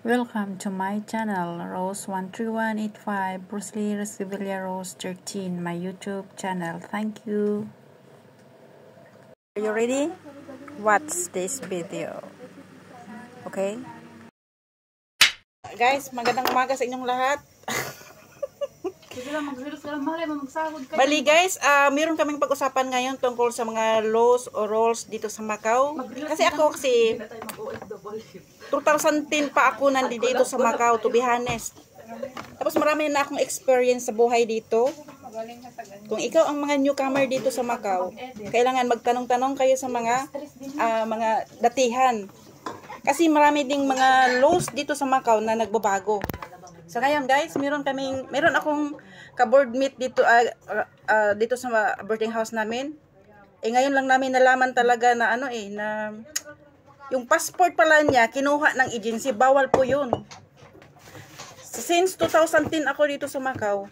Welcome to my channel, Rose13185, Bruce Lee Resivilla Rose 13, my YouTube channel. Thank you. Are you ready? Watch this video. Okay? Guys, magandang umaga sa inyong lahat. Bali guys, meron kaming pag-usapan ngayon tungkol sa mga laws o rules dito sa Macau. Kasi 2010 pa ako nandito sa Macau, to be honest. Tapos marami na akong experience sa buhay dito. Kung ikaw ang mga newcomer dito sa Macau, kailangan magtanong-tanong kayo sa mga datihan. Kasi marami ding mga laws dito sa Macau na nagbabago. So ngayon guys, meron akong ka-board meet dito dito sa boarding house namin. Ngayon lang namin nalaman talaga na na yung passport pala niya kinuha ng agency, bawal po 'yun. Since 2010 ako dito sa Macau,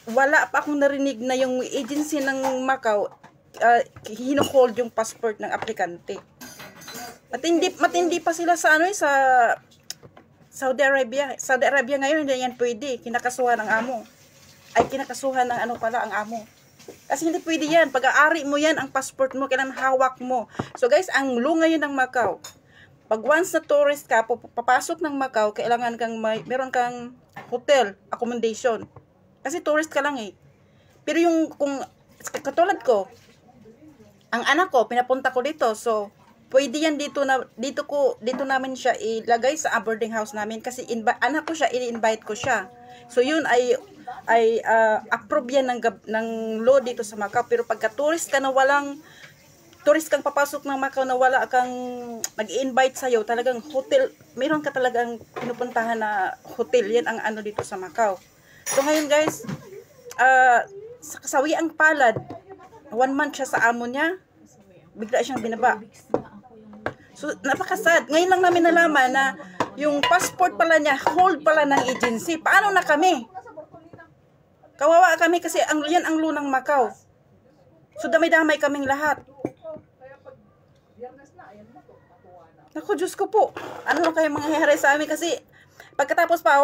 wala pa akong narinig na yung agency ng Macau hino-hold yung passport ng aplikante. Matindi pa sila sa sa Saudi Arabia. Saudi Arabia ngayon hindi yan pwede. Kinakasuhan ng amo. Kinakasuhan ng ang amo. Kasi hindi pwede yan. Pag-aari mo yan, ang passport mo, kailangan hawak mo. So guys, ang law ngayon ng Macau, pag once na tourist ka, papasok ng Macau, kailangan meron kang hotel, accommodation. Kasi tourist ka lang eh. Pero kung katulad ko, ang anak ko, pinapunta ko dito, so pwede yan dito namin siya ilagay sa boarding house namin kasi anak ko siya, i-invite ko siya. So yun ay approve yan ng law dito sa Macau. Pero pagka tourist kang papasok ng Macau na wala kang nag-invite sa'yo, talagang hotel, meron ka talagang pinupuntahan na hotel. Yan ang dito sa Macau. So ngayon guys, sa kasawiang palad, 1 month siya sa amo niya, bigla siyang binaba. So, napakasad. Ngayon lang namin nalaman na yung passport pala niya, hold pala ng agency. Paano na kami? Kawawa kami kasi yan ang law ng Macau. So, damay-damay kaming lahat. Naku, Diyos ko po. Ano lang kayo mangyayari sa amin? Kasi, pagkatapos pa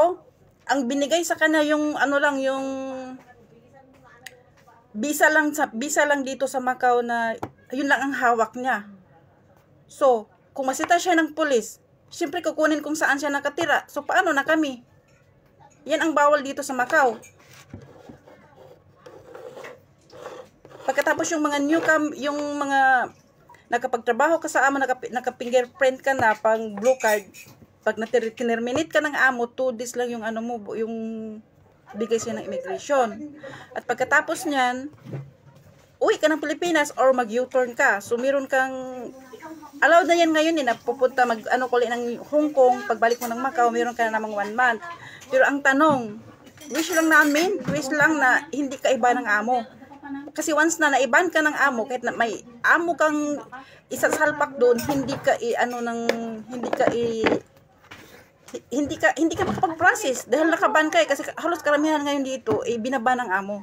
ang binigay sa kanya yung yung visa lang dito sa Macau na yun lang ang hawak niya. So, kung masita siya ng pulis, siyempre kukunin kung saan siya nakatira. So, paano na kami? Yan ang bawal dito sa Macau. Pagkatapos yung mga yung mga nakapagtrabaho ka sa amo, naka-fingerprint ka na, pang blue card, pag na-terminate ka ng amo, 2 days lang yung yung bigay siya ng immigration. At pagkatapos niyan, uwi ka ng Pilipinas or mag-U-turn ka. So, meron kang allowed na yan ngayon na pupunta kulit ng Hong Kong, pagbalik mo ng Macau, meron ka na namang 1 month. Pero ang tanong, wish lang na hindi ka iba ng amo. Kasi once na naiban ka ng amo, kahit na may amo kang isasalpak doon, hindi ka makapag-process dahil nakaban ka kasi halos karamihan ngayon dito binaba ng amo.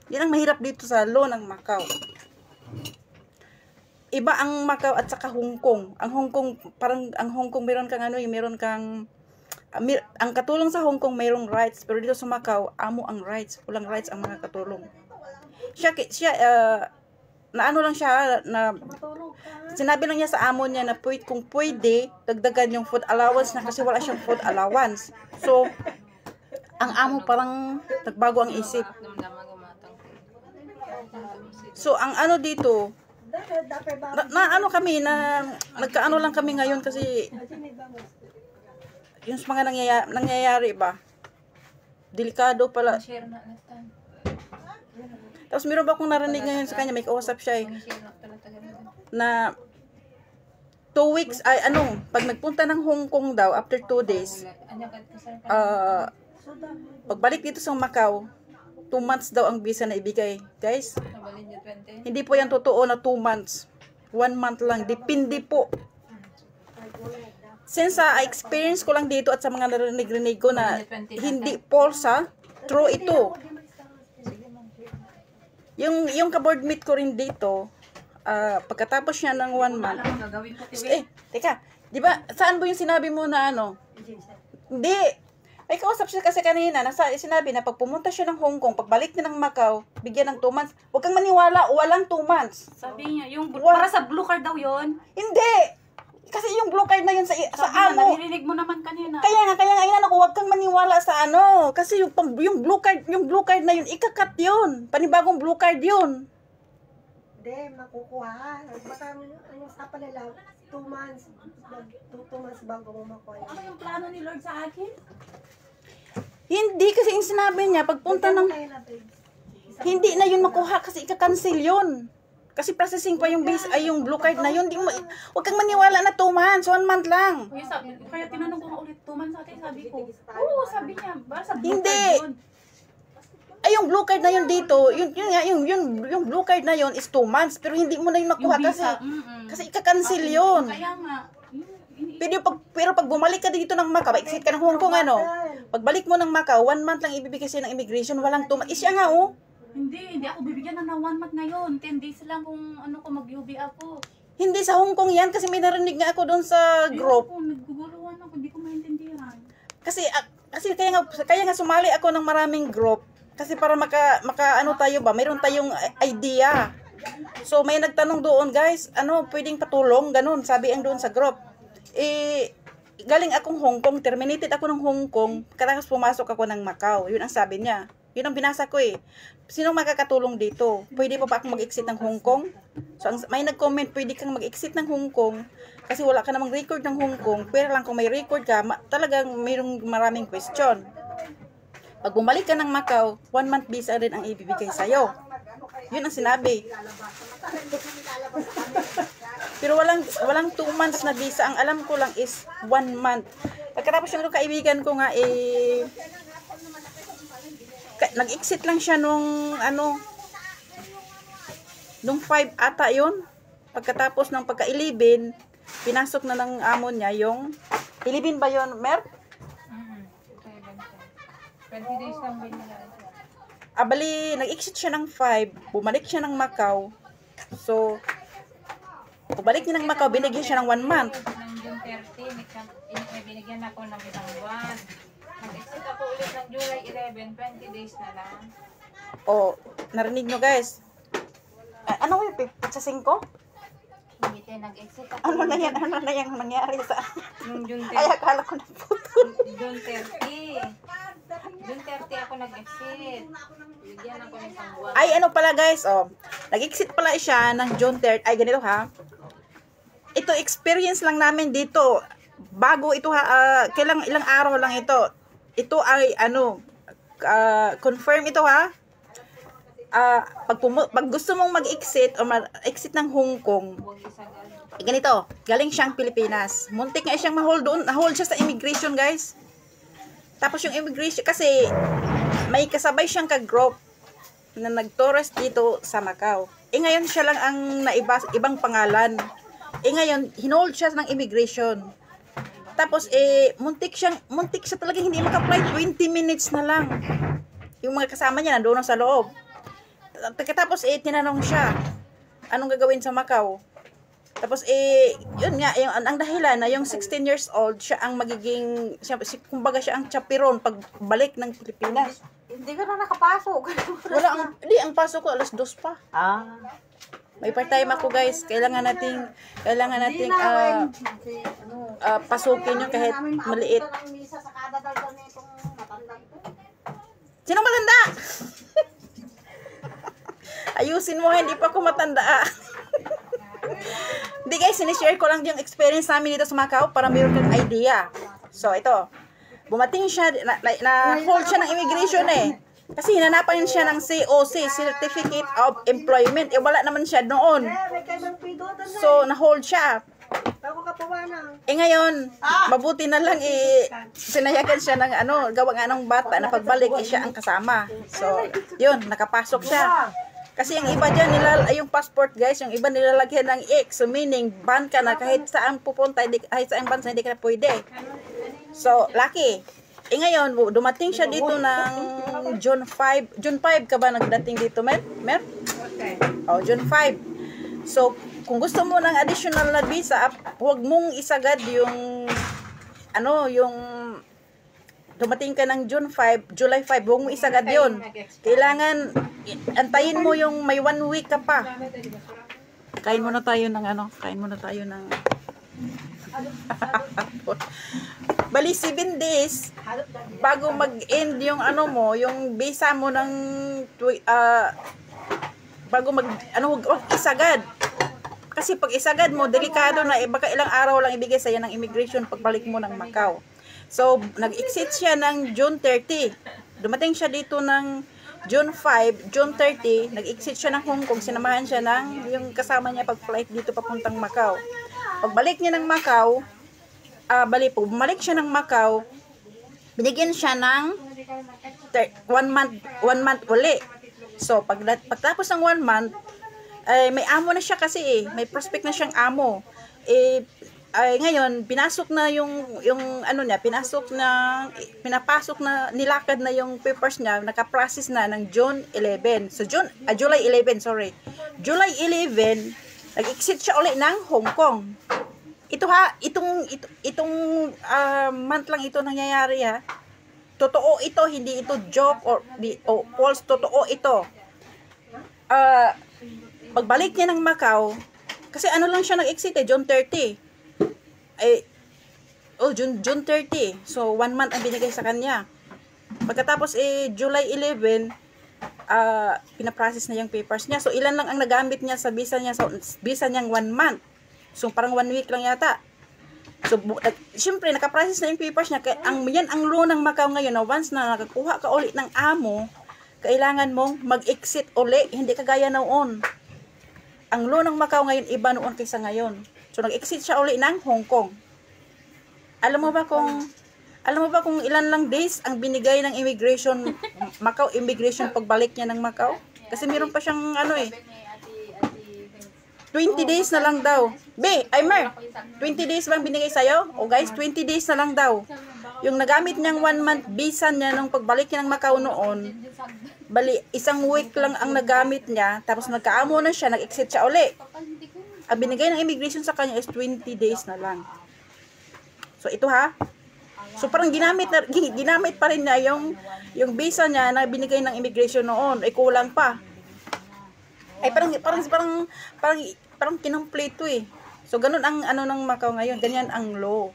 Yan ang mahirap dito sa law ng Macau. Iba ang Macau at saka Hong Kong. Ang Hong Kong meron kang ang katulong sa Hong Kong mayroong rights, pero dito sa Macau amo ang rights, walang rights ang mga katulong. Siya na sinabi lang niya sa amo niya na kung pwede dagdagan yung food allowance na kasi wala siyang food allowance. So ang amo parang nagbago ang isip. So ang dito nagkaano lang kami ngayon kasi yung mga nangyayari ba, delikado pala. Tapos meron ba akong narinig ngayon sa kanya, may kausap siya na 2 weeks pag nagpunta ng Hong Kong daw after 2 days, pagbalik dito sa Macau, 2 months daw ang visa na ibigay. Guys, hindi po yan totoo na 2 months. 1 month lang. Depende po. Since experience ko lang dito at sa mga narinig ko na hindi false, true ito. Yung ka-board meet ko rin dito, pagkatapos niya ng 1 month. Teka, di ba, saan mo yung sinabi mo na Hindi. May kausap siya kasi kanina, sinabi na pag pumunta siya ng Hong Kong, pagbalik niya ng Macau, bigyan ng 2 months. Huwag kang maniwala, walang 2 months. Sabi niya, para sa blue card daw yon. Hindi! Kasi yung blue card na yun sa amo. Naririnig mo naman kanina. Kaya nga ayun ako, huwag kang maniwala sa ano. Kasi yung blue card na yun, ikakat yun. Panibagong blue card yun. Hindi, makukuha. Baka ano sa nila, 2 months. 2 months bago mo makuha. Ano yung plano ni Lord sa akin? Hindi, kasi yung sinabi niya, pagpunta ng... Hindi na yun makuha kasi ika-cancel yun. Kasi processing pa yung yung blue card na yun. Huwag kang maniwala na 2 months, 1 month lang. Kaya tinanong ko nga ulit 2 months sa atin, sabi ko. Oo, sabi niya, ba sa blue Hindi. card yun. Ay, yung blue card na yun dito, yung blue card na yun is 2 months, pero hindi mo na yun makuha kasi ika-cancel yun. Kaya nga, Pero pag bumalik ka dito ng Macau, exit ka ng Hong Kong, ano? Pagbalik mo ng Macau, 1 month lang ibibigay sa'yo ng immigration, walang 2 months. Siya nga, oh. Hindi ako bibigyan na 1 month ngayon. 10 days lang kung mag-UB ako. Hindi sa Hong Kong yan, kasi may narinig nga ako doon sa group. Naguguluhan ako, hindi ko maintindihan. Kasi kaya nga sumali ako ng maraming group. Kasi para ano tayo ba, mayroon tayong idea. So may nagtanong doon, guys, pwedeng patulong, ganun, sabi ang doon sa group. Galing akong Hong Kong, terminated ako ng Hong Kong, katapos pumasok ako ng Macau. Yun ang sabi niya. Yun ang binasa ko eh. Sino makakatulong dito? Pwede pa akong mag-exit ng Hong Kong? So may nag-comment, pwede kang mag-exit ng Hong Kong kasi wala ka namang record ng Hong Kong. Pero lang kung may record ka, talagang mayroong maraming question. Pag bumalik ka ng Macau, 1 month visa rin ang ibibigay sa'yo. Yun ang sinabi. Pero walang 2 months na visa. Ang alam ko lang is 1 month. Pagkatapos yung kaibigan ko nga, nag-exit lang siya nung 5 ata yun. Pagkatapos ng pagka-11, pinasok na ng amo niya yung 11 ba yun, Mer? 20 days lang binila. Bali, nag-exit siya ng 5, bumalik siya ng Macau. So, bumalik niya ng Macau, binigyan siya ng 1 month. Ng June 30, binigyan ako ng isang buwan. Nag-exit ako ulit ng July 11, 20 days na lang. Narinig nyo guys. Ano yung sa 5? Hindi tayo nag-exit ako. Ano na yan nangyari sa... Nung June 30. Ay, akala ko na putol. June 30. June 30 ako nag-exit. Bigyan ako ng isang buwan. Ay, ano pala guys, nag-exit pala siya ng June 3rd. Ay, ganito ha. Ito, experience lang namin dito. Bago ito ha, ilang araw lang ito. Ito ay, confirm ito ha. Pag gusto mong mag-exit o exit ng Hong Kong, ganito, galing siyang Pilipinas. Muntik nga siyang ma-hold doon. Na-hold siya sa immigration guys. Tapos yung immigration, kasi may kasabay siyang ka-group na nag-tourist dito sa Macau. Ngayon siya lang ang ibang pangalan. Ngayon, hinold siya ng immigration. Tapos, muntik siya talaga hindi maka-flight. 20 minutes na lang. Yung mga kasama niya nandoon sa loob. Tapos, tinanong siya, anong gagawin sa Macau? Tapos, yun nga, ang dahilan na yung 16 years old, siya ang magiging, kumbaga siya ang chaperon pagbalik ng Pilipinas. Hindi ka na nakapasok. Ang pasok ko, 2:00 pa. May part-time ako guys, kailangan nating pasukin yun kahit maliit. Sino matanda? Ayusin mo, hindi pa ako matanda. Hindi guys, sinishare ko lang yung experience namin dito sa Macau para mayroon kang idea. So ito, bumating siya, na-hold siya ng immigration Kasi hinanapan siya ng COC, Certificate of Employment. Wala naman siya noon. So, na-hold siya. Ngayon, mabuti na lang sinayagan siya ng gawa nga ng bata na pagbalik siya ang kasama. So, yun, nakapasok siya. Kasi yung iba dyan, yung passport guys, yung iba nilalagyan ng X. So, meaning, ban ka na kahit saan pupunta, kahit saan bansa, hindi ka na pwede. So, lucky. Ngayon, dumating siya dito ng June 5. June 5 ka ba nagdating dito, Mer? June 5. So, kung gusto mo ng additional na visa, huwag mong isagad yung dumating ka ng July 5, huwag mo isagad yun. Kailangan, antayin mo yung may 1 week ka pa. Kain muna tayo ng bali 7 days bago mag-end yung yung visa mo ng bago wag isagad. Kasi pag isagad mo, delikado na, baka ilang araw lang ibigay sa'yo ng immigration pagbalik mo ng Macau. So, nag-exit siya ng June 30. Dumating siya dito ng June 5, June 30, nag-exit siya ng Hong Kong, sinamahan siya ng yung kasama niya pag-flight dito papuntang Macau. Pagbalik niya ng Macau, bumalik siya ng Macau, binigyan siya ng 1 month uli. So, pagtapos ng 1 month, may amo na siya kasi may prospect na siyang amo. Ngayon, pinasok na pinapasok na, nilakad na yung papers niya, naka-process na ng June 11. So, July 11, sorry. July 11, nag-exit siya ulit ng Hong Kong. Itong month lang ito nangyayari ha. Totoo ito, hindi ito joke or false, totoo ito. Pagbalik niya ng Macau, kasi lang siya nag-exit June 30. June 30. So, 1 month ang binigay sa kanya. Pagkatapos, July 11, pinaprocess na yung papers niya. So, ilan lang ang nagamit niya sa visa niya, so, visa niyang 1 month. So, parang 1 week lang yata. So, syempre, nakaprocess na yung papers niya. Yan ang law ng Macau ngayon, na once na nakakuha ka ulit ng amo, kailangan mong mag-exit uli, hindi kagaya noon. Ang law ng Macau ngayon, iba noon kaysa ngayon. So, nag-exit siya uli ng Hong Kong. Alam mo ba kung ilan lang days ang binigay ng Macau immigration pagbalik niya ng Macau? Kasi meron pa siyang 20 days na lang daw. Mer, 20 days bang binigay sa'yo? Guys, 20 days na lang daw. Yung nagamit niyang 1 month visa niya nung pagbalik niya ng Macau noon, bali, 1 week lang ang nagamit niya, tapos nagkaamo na siya, nag-exit siya uli. Ang binigay ng immigration sa kanya is 20 days na lang. So, ito ha. So, parang ginamit pa rin niya yung visa niya na binigay ng immigration noon. Kulang pa. Parang kinumpleto So, ganun ang ng Macau ngayon. Ganyan ang law.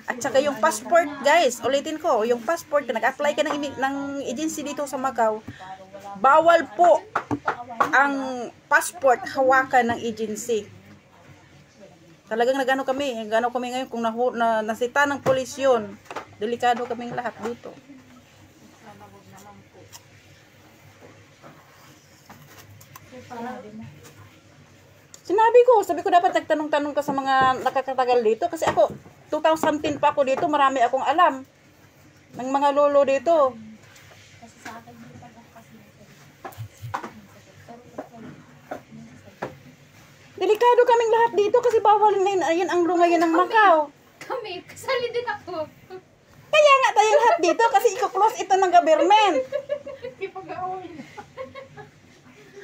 At saka yung passport, guys, ulitin ko, yung passport, nag-apply ka ng agency dito sa Macau, bawal po ang passport hawakan ng agency. Talagang nagano kami ngayon kung nasita ng pulis yun. Delikado kaming lahat dito. Sabi ko dapat nagtanong-tanong ka sa mga nakakatagal dito kasi ako 2010 pa ako dito, marami akong alam ng mga lolo dito. Delikado kaming lahat dito kasi bawal na yun ang ngayon ng Macau. Kami, kasali din ako. Kaya nga tayo lahat dito kasi i-close ito ng government.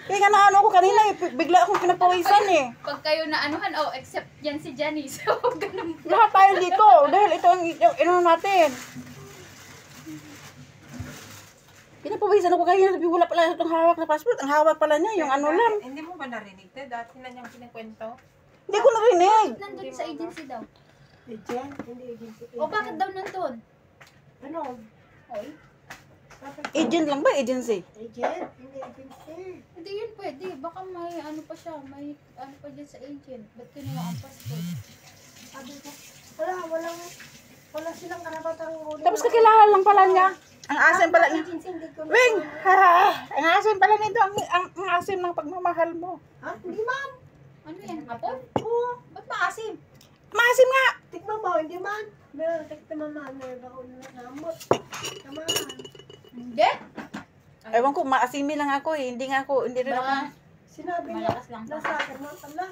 Kaya nga naano ko kanina, bigla akong pinapawisan Pag kayo na anuhan, except yan si Janice. Ganun. Lahat tayo dito dahil ito ang natin. Pinapawisan ako kanina, wala pala itong hawak na passport. Ang hawak pala niya, yung lang. Hindi mo ba narinig? Dati na niyang kinikwento. Hindi ko narinig. Nandun sa agency daw. Agent? Hindi agency. Bakit daw nandun? Ano? Oy? Agent lang ba? Agency? Agent? Hindi agency. Hindi yun pwede. Baka may pa siya. May pa dyan sa agent. Ba't kinuha ang passport? Sabi ko, wala silang karapatang ulit. Tapos kakilala lang pala niya. Ang asim pala niya. Agency, hindi ko Wing! Ang asim pala nito. Ang asim ng pagmamahal mo. Ha? Hindi ma'am. Ano yan? Hapon? Oo. Ba't maasim? Maasim nga! Tikman mo, hindi man. Meron, tikman mo. Meron ako na namot. Tamaan. Hindi. Ewan ko, maasimin lang ako Hindi rin ako. Sinabi niya, Malakas lang. nasa akin mo pala.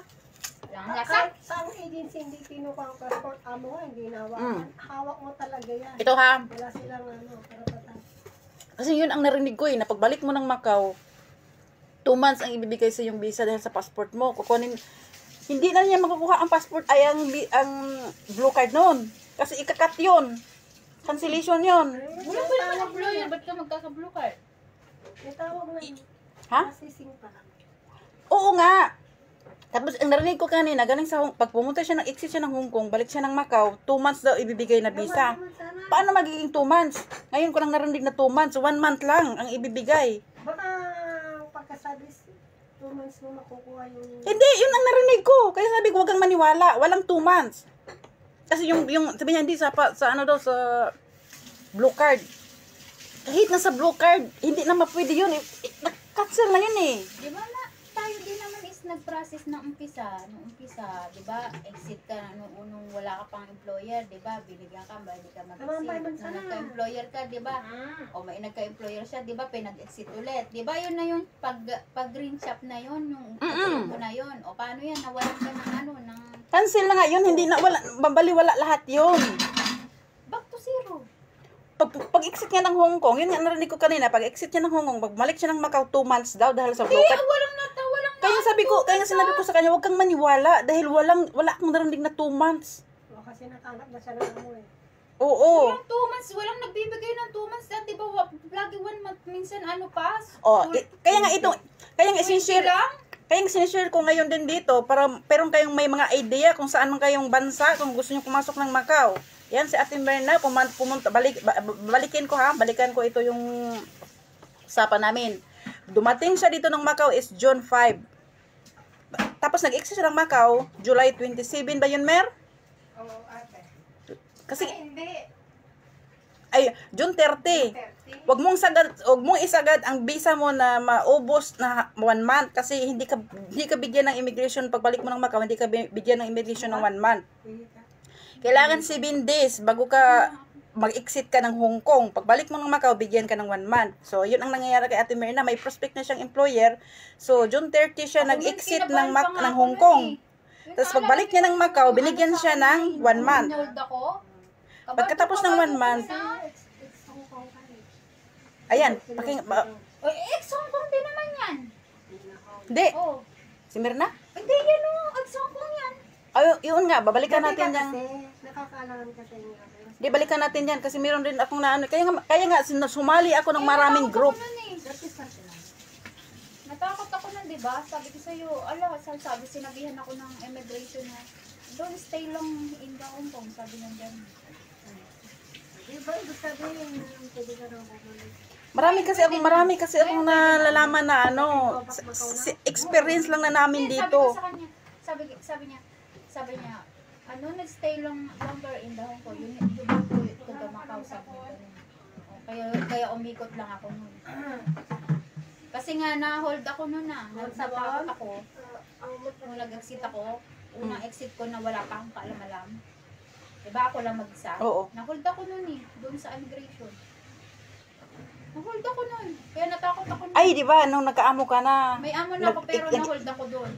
Ang lasak. Kahit sa agency hindi kinuha ang passport, amo nga, hindi nawakan. Hawak mo talaga yan. Ito ha. Wala silang karapatan. Kasi yun ang narinig ko na pagbalik mo ng Macau, 2 months ang ibibigay sa yung visa dahil sa passport mo. Kukunin, hindi na niya makukuha ang passport ay ang blue card noon. Kasi ikakat yun. Cancellation yun. Wala ba naman employer? Ba't ka magkaka-blue card? May tawag na Ha? processing pa. Oo nga. Tapos, ang narinig ko kanina, galing sa pag pumunta siya ng exit siya ng Hong Kong, balik siya ng Macau, 2 months daw ibibigay na visa. Paano magiging 2 months? Ngayon ko lang narinig na 2 months, 1 month lang ang ibibigay. Baka pagkasabi 2 months mo makukuha yung... Hindi, yun ang narinig ko. Kaya sabi ko, wag kang maniwala. Walang 2 months. Kasi yung sabi niya, hindi sa ano daw, sa blue card. Kahit na sa blue card, hindi na mapwede yun. Cancel na yun eh. Di ba na, tayo din naman is nag-process ng umpisa. Nung umpisa, di ba, exit ka na nung wala ka pang employer, di ba, binigyan ka, ba, hindi ka mag-exit. Nung nagka-employer ka, di ba, o may nagka-employer siya, di ba, pinag-exit ulit. Di ba, yun na yung pag-green shop na yun, yung mo na yun. O paano yan, nawalan ka ng ano, ng... Cancel na nga yun, hindi na, wala, babaliwala lahat yun. Back to zero. Pag-exit niya ng Hong Kong, yun nga narinig ko kanina, pag-exit niya ng Hong Kong, pagbalik siya ng Macau 2 months daw dahil sa blue card. Walang Kaya sinabi ko sa kanya, huwag kang maniwala dahil wala akong narinig na 2 months. O, kasi nakahanap na siya ng amo eh. Oo. Walang 2 months, walang nagbibigay ng 2 months. Di ba, lagi 1 month, minsan ano pass. Kaya nga sinishare ko ngayon din dito para pero kayong may mga idea kung saan man kayong bansa kung gusto niyo pumasok ng Macau. Yan si Ate Merna, pumunta, balikan ko ito yung usapan namin. Dumating siya dito ng Macau is June 5. Tapos nag-exit siya ng Macau, July 27 ba yun, Mer? Oo, ate. Kasi, Hindi. June 30. Wag mong isagad ang visa mo na maubos na 1 month kasi hindi ka bigyan ng immigration pagbalik mo ng Macau, hindi ka bigyan ng immigration ng 1 month. Kailangan 7 days bago ka mag-exit ka ng Hong Kong. Pagbalik mo ng Macau, bigyan ka ng 1 month. So, yun ang nangyayari kay Ate Merna. May prospect na siyang employer. So, June 30 siya nag-exit ng Hong Kong. Tapos, pagbalik niya ng Macau, binigyan siya ng 1 month. Pagkatapos ng 1 month, ayan, Ex-Hong Kong din naman yan. Hindi. Oh. Si Merna? Hindi yan o. Ex-Hong Kong yan. Yun nga, babalikan natin yan. Kasi, nakakaalangan ka sa inyo. Di, balikan natin yan kasi meron din akong naano. Kaya nga, sumali ako ng maraming group. Natakot ako nun, di ba? Sabi ko sa'yo, sabi, sinabihan ako ng immigration na, don't stay long in the Hong Kong, sabi nang dyan. Di ba, ibig sabihin, pwede ka raw bumalik. Marami kasi akong nalalaman na experience lang na namin Sabi dito. ko sa kanya, sabi niya, nag-stay longer in the Hong Kong, you back to the Macau, sabi niya. Kaya umikot lang ako nun. Kasi nga, na-hold ako nun natakot ako. Nung nag-exit ako, unang exit ko na wala pa akong kaalam-alam. Diba ako lang mag-isa? Oo. Na-hold ako nun doon sa immigration. Na-hold ako nun. Kaya natakot ako nun. Ay, di ba, nung nagkaamo ka na. May amo na ako pero na-hold ako doon.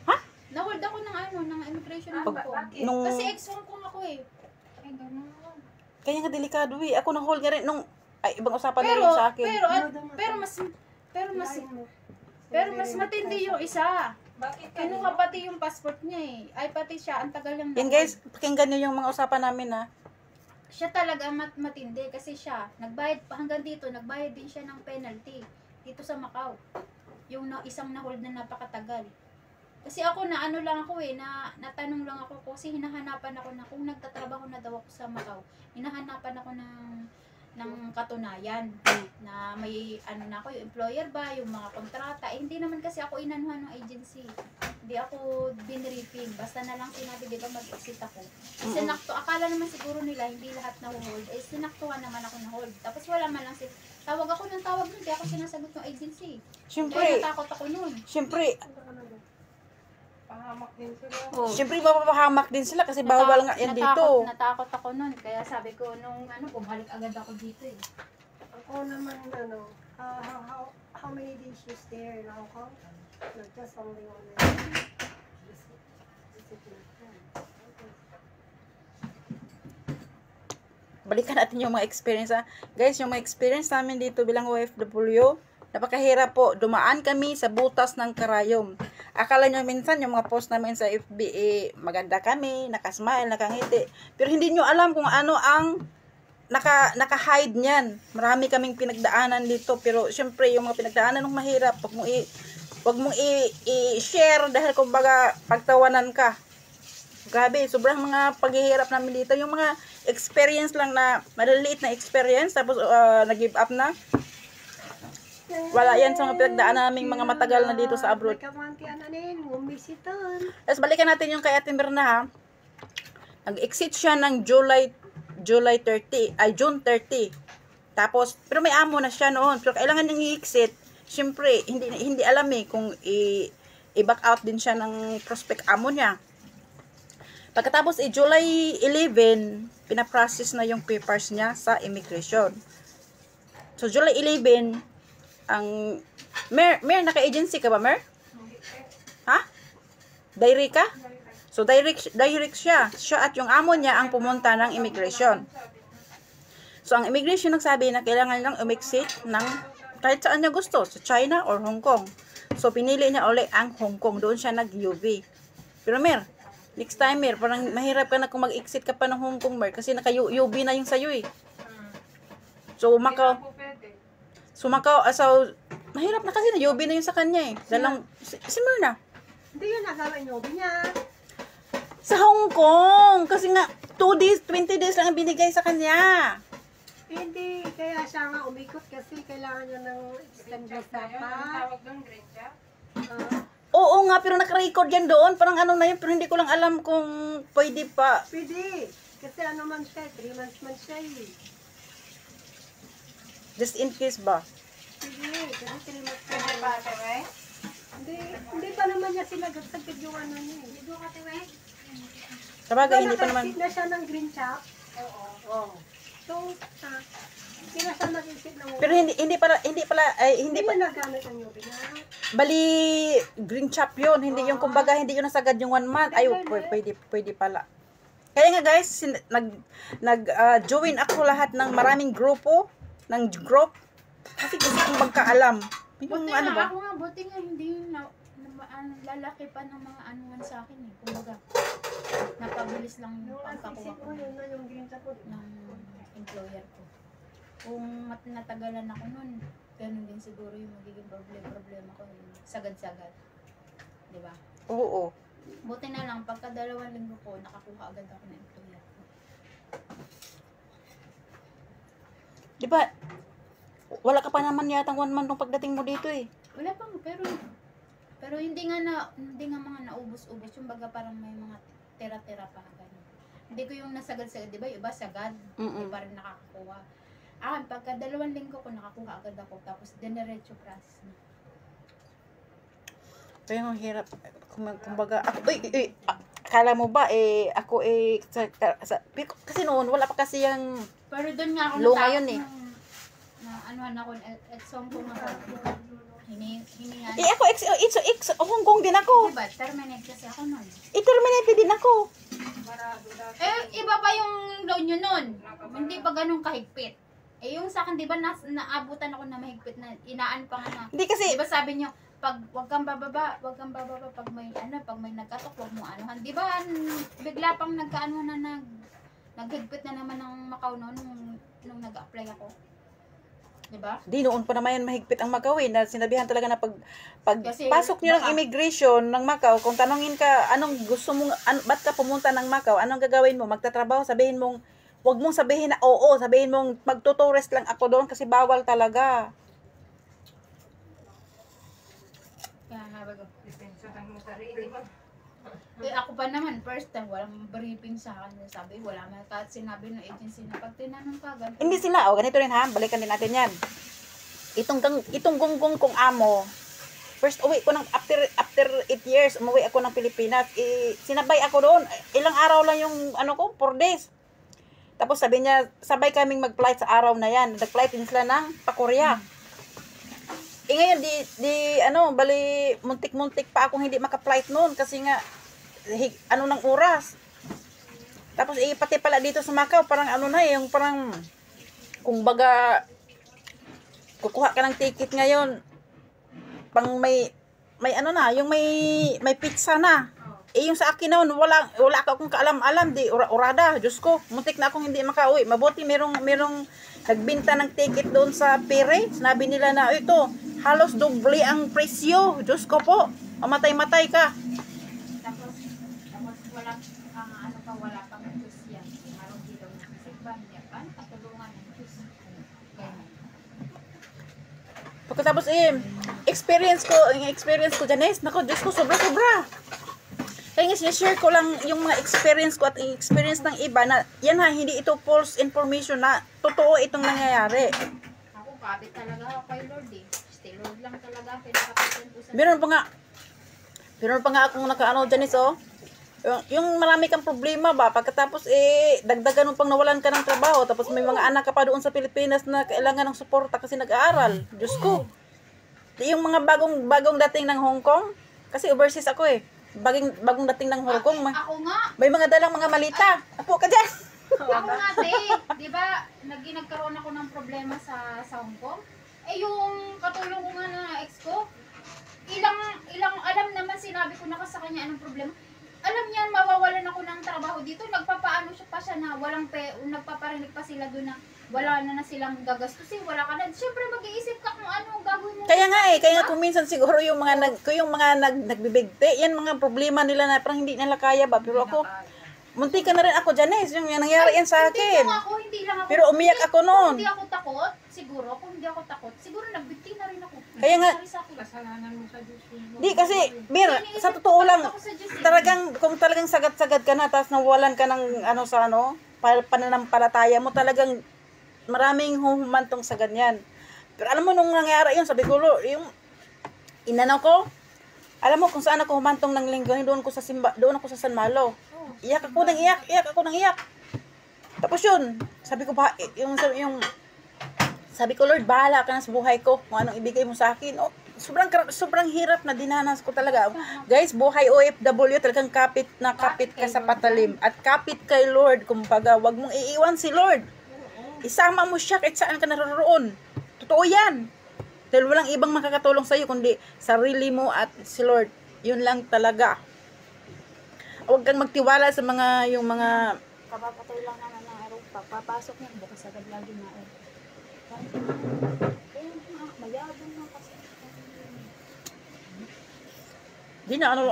Ha? Na-hold ako ng immigration ng Hong Kong. Kasi ex-Hong Kong ako eh. Ay, gano'n. Kaya nga delikado eh. Ako na-hold nga rin nung, ibang usapan na rin sa akin. Pero mas matindi yung isa. Bakit? Kinuha pati yung passport niya eh. Ay, pati siya. Ang tagal lang Yan guys, pakinggan nyo yung mga usapan namin ha. Siya talaga matindi kasi siya, nagbayad hanggang dito, nagbayad din siya ng penalty dito sa Macau. Yung isang na-hold na napakatagal. Kasi ako natanong lang ako kasi hinahanapan ako na kung nagtatrabaho na daw ako sa Macau, hinahanapan ako ng katunayan na may ako, yung employer ba, yung mga kontrata. Hindi naman kasi ako inanuhan ng agency. Hindi ako binriefing. Basta na lang sinabi, di ba, mag-exit ako. Sinakto, akala naman siguro nila, hindi lahat na-hold. Sinaktuhan naman ako na-hold. Tapos wala man lang tawag ako ng tawag nun, kaya ako sinasagot ng agency. Kaya natakot ako nun. Pahamak din sila. Siyempre, mapapahamak din sila kasi bawal nga yan dito. Natakot ako nun. Kaya sabi ko, bumalik agad ako dito eh. Ako naman, how many days you stay in Hong Kong? No, just only 1 day. Balikan natin yung mga experience ha. Guys, yung mga experience namin dito bilang OFW, Napakahirap po. Dumaan kami sa butas ng karayom. Akala nyo minsan yung mga post namin sa FB, maganda kami, nakasmile, nakangiti. Pero hindi nyo alam kung ano ang naka-hide niyan. Marami kaming pinagdaanan dito. Pero syempre, yung mga pinagdaanan ng mahirap, wag mong i-share dahil kumbaga pagtawanan ka. Grabe, sobrang mga paghihirap namin dito. Yung mga experience lang na, maliliit na experience, tapos nag-give up na. Wala yan sa mga pinagdaanan naming mga matagal na dito sa abroad. Tapos balikan natin yung kay Ate Mirna ha. Nag-exit siya ng June 30. Tapos, pero may amo na siya noon. Pero kailangan niyang i-exit. Siyempre, hindi alam kung i-back out din siya ng prospect amo niya. Pagkatapos, July 11, pinaprocess na yung papers niya sa immigration. So, July 11, Mer, naka-agency ka ba, Mer? Ha? Direct ka? So, direct siya. Siya at yung amo niya ang pumunta ng immigration. So, ang immigration nagsabi na kailangan lang umexit ng kahit saan niya gusto, sa China or Hong Kong. So, pinili niya ulit ang Hong Kong. Doon siya nag-UV. Pero, Mer, next time, Mer, parang mahirap ka na kung mag-exit ka pa ng Hong Kong, Mer, kasi naka-UV na yung sayo eh. So, So, mahirap na kasi na-UV na yung sa kanya eh. Dalang, si Mer na. Hindi yun nagawa niyo niya. Sa Hong Kong. Kasi nga, 2 days, 20 days lang ang binigay sa kanya. Hindi, kaya siya nga umikot kasi kailangan niya ng extend visa pa. Tawag doon, green job? Oo nga, pero naka-record yan doon. Parang ano na yun, pero hindi ko lang alam kung pwede pa. Pwede. Kasi ano man siya, 3 months man siya eh. Just in case ba? Pwede, kasi 3 months Pwede siya. ba, ate, we? Hindi pa naman niya sinagad-sagad yung ano niya eh. Dito ka, Tewe. Sabagay, hindi pa naman. Naka-exit na siya ng green chop. Oo. So, hindi na siya nag-exit ng Pero hindi hindi pa nagamit ang yobi niya. bali green chop yun. Hindi yung kumbaga, hindi yun nasagad yung 1 month. Ay, pwede pala. Kaya nga guys, join ako lahat ng maraming grupo, ng group. Kasi gusto kong magkaalam. Yung Buti ano nga, ba? ako nga, buti nga hindi lalaki pa ng mga anuan sa akin eh. Kumbaga, napabilis lang yung pagkakuha ko Yun na yung green chop ko. ng employer ko. Kung natagalan ako nun, ganun din siguro yung magiging problema ko. Yung sagad-sagad. Diba? Oo. Buti na lang, pagka 2 linggo ko, nakakuha agad ako ng employer ko. Di ba? Wala ka pa naman yatang 1 month nung pagdating mo dito eh. Wala pang, pero hindi nga mga naubos-ubos. Yung baga parang may mga tira-tira pa. Ganun. Hindi ko yung nasagad-sagad, di ba? Yung iba sagad, hindi pa rin nakakakuha. Pagka 2 linggo ko, nakakuha agad ako. Tapos, dinerecho process na. Kaya ang hirap. Kumbaga, akala mo ba, ako kasi noon, wala pa kasi yung Pero doon nga ako Low ngayon eh. na anuhan ako, at Songkong ako. Hiningan. ako, Hong Kong din ako. Diba? Terminate kasi ako nun. I-terminate din ako. Iba pa yung loan nyo nun. Hindi pa ganun kahigpit. Yung sa akin, di ba, naabutan ako na mahigpit na inaan pa nga na. Hindi kasi, Di ba sabi nyo, wag kang bababa pag may nagkatok, wag mo anuhan. Di ba, bigla pang nagkaano na naghigpit na naman ng Macau noon nung nag-apply ako. Di ba? di noon pa naman yan mahigpit ang Macau eh. Na sinabihan talaga na pag Kasi pasok nyo ng baka- immigration ng Macau, kung tanongin ka, anong gusto mong, ba't ka pumunta ng Macau, anong gagawin mo? Magtatrabaho, sabihin mong, wag mong sabihin na oo, sabihin mong magtutourist lang ako doon kasi bawal talaga. Kaya habi ko. Depensahan mo sarili mo. Ako pa naman, first time, walang briefing sa akin. Sabi, wala man. Kahit sinabi ng agency na pag tinanong ka, ganito. Hindi sila, ganito rin ha, balikan din natin yan. Itong gunggong kong amo, first uwi ko ng after 8 years, umuwi ako ng Pilipinas, sinabay ako doon, ilang araw lang yung 4 days. Tapos sabi niya, sabay kaming mag-flight sa araw na yan. Nag-flight din sila ng pa-Korea. Ngayon, bali, muntik-muntik pa akong hindi maka-flight noon kasi nga, ng oras. Tapos, pati pala dito sa Macau, parang yung parang, kung baga, kukuha ka ng ticket ngayon. Pang may ano na, yung may pizza na. Eh yung sa akin noon, wala ka akong kaalam-alam, di urada. Diyos ko, muntik na akong hindi makauwi. Mabuti merong nagbenta ng ticket doon sa Pire. Sinabi nila na ito, halos doble ang presyo. Diyos ko po, mamatay-matay ka. Tapos wala, ano pa, wala pang Diyos yan. Marong dito na sikban niya. Paano katulungan ng Diyos? Ganyan. Pagkatapos experience ko, Janice, nako, Diyos ko, sobra-sobra. Kaya nga sinashare ko lang yung mga experience ko at experience ng iba na yan ha, hindi ito false information na totoo itong nangyayari. Ako, kapit talaga ako kay Lord eh. Still Lord lang talaga. Pinakapitan ko sa Meron pa nga akong nakaano, Janice, oh. Yung marami kang problema ba, pagkatapos dagdagan mo pang nawalan ka ng trabaho, tapos may mga anak ka pa doon sa Pilipinas na kailangan ng suporta kasi nag-aaral. Diyos ko. Yung mga bagong dating ng Hong Kong, kasi overseas ako bagong dating ng Hong Kong, Ako nga. may mga dalang mga malita. Apo ka dyan. Ako nga, di ba, nagkaroon ako ng problema sa Hong Kong? Eh, yung katulong ko nga na ex ko, ilang alam naman sinabi ko na sa kanya anong problema. Alam niya, mawawalan ako ng trabaho dito. Nagpapaano siya pa siya na nagpaparinig pa sila doon na wala na silang gagastusin, wala ka na. Siyempre, mag-iisip ka kung ano gagawin mo. Kaya nga kung minsan siguro yung mga nagbibigti, yan mga problema nila na parang hindi nila kaya ba. Pero ako, munti ka na rin ako, Janice, yung nangyari yan sa akin. Hindi lang ako. Pero umiyak ako noon. Kung hindi ako takot, siguro nagbigti na rin ako. Kaya nga, Kasalanan mo sa Diyos. di kasi, Bir, sa totoo lang, kung talagang sagad-sagad ka na, tapos nawalan ka ng pananampalataya mo, talagang maraming humantong sa ganyan. Pero alam mo, nung nangyari yun, sabi ko, yung inano ko, alam mo kung saan ako humantong ng linggo, doon ako sa San Malo. Iyak ako ng iyak. Tapos yun, sabi ko, sabi ko, Lord, bahala ka na sa buhay ko, kung anong ibigay mo sa akin. Sobrang hirap na dinanas ko talaga. Guys, buhay OFW, talagang kapit ka sa patalim. At kapit kay Lord, kumbaga, wag mong iiwan si Lord. Isama mo siya kahit saan ka naroon. Totoo yan. Dahil walang ibang makakatulong sa'yo, kundi sarili mo at si Lord. Yun lang talaga. Huwag kang magtiwala sa yung mga Kapapatay lang naman ng araw. Papasok niya, bukas agad lagi na araw. Mayabang na kasi. Di naano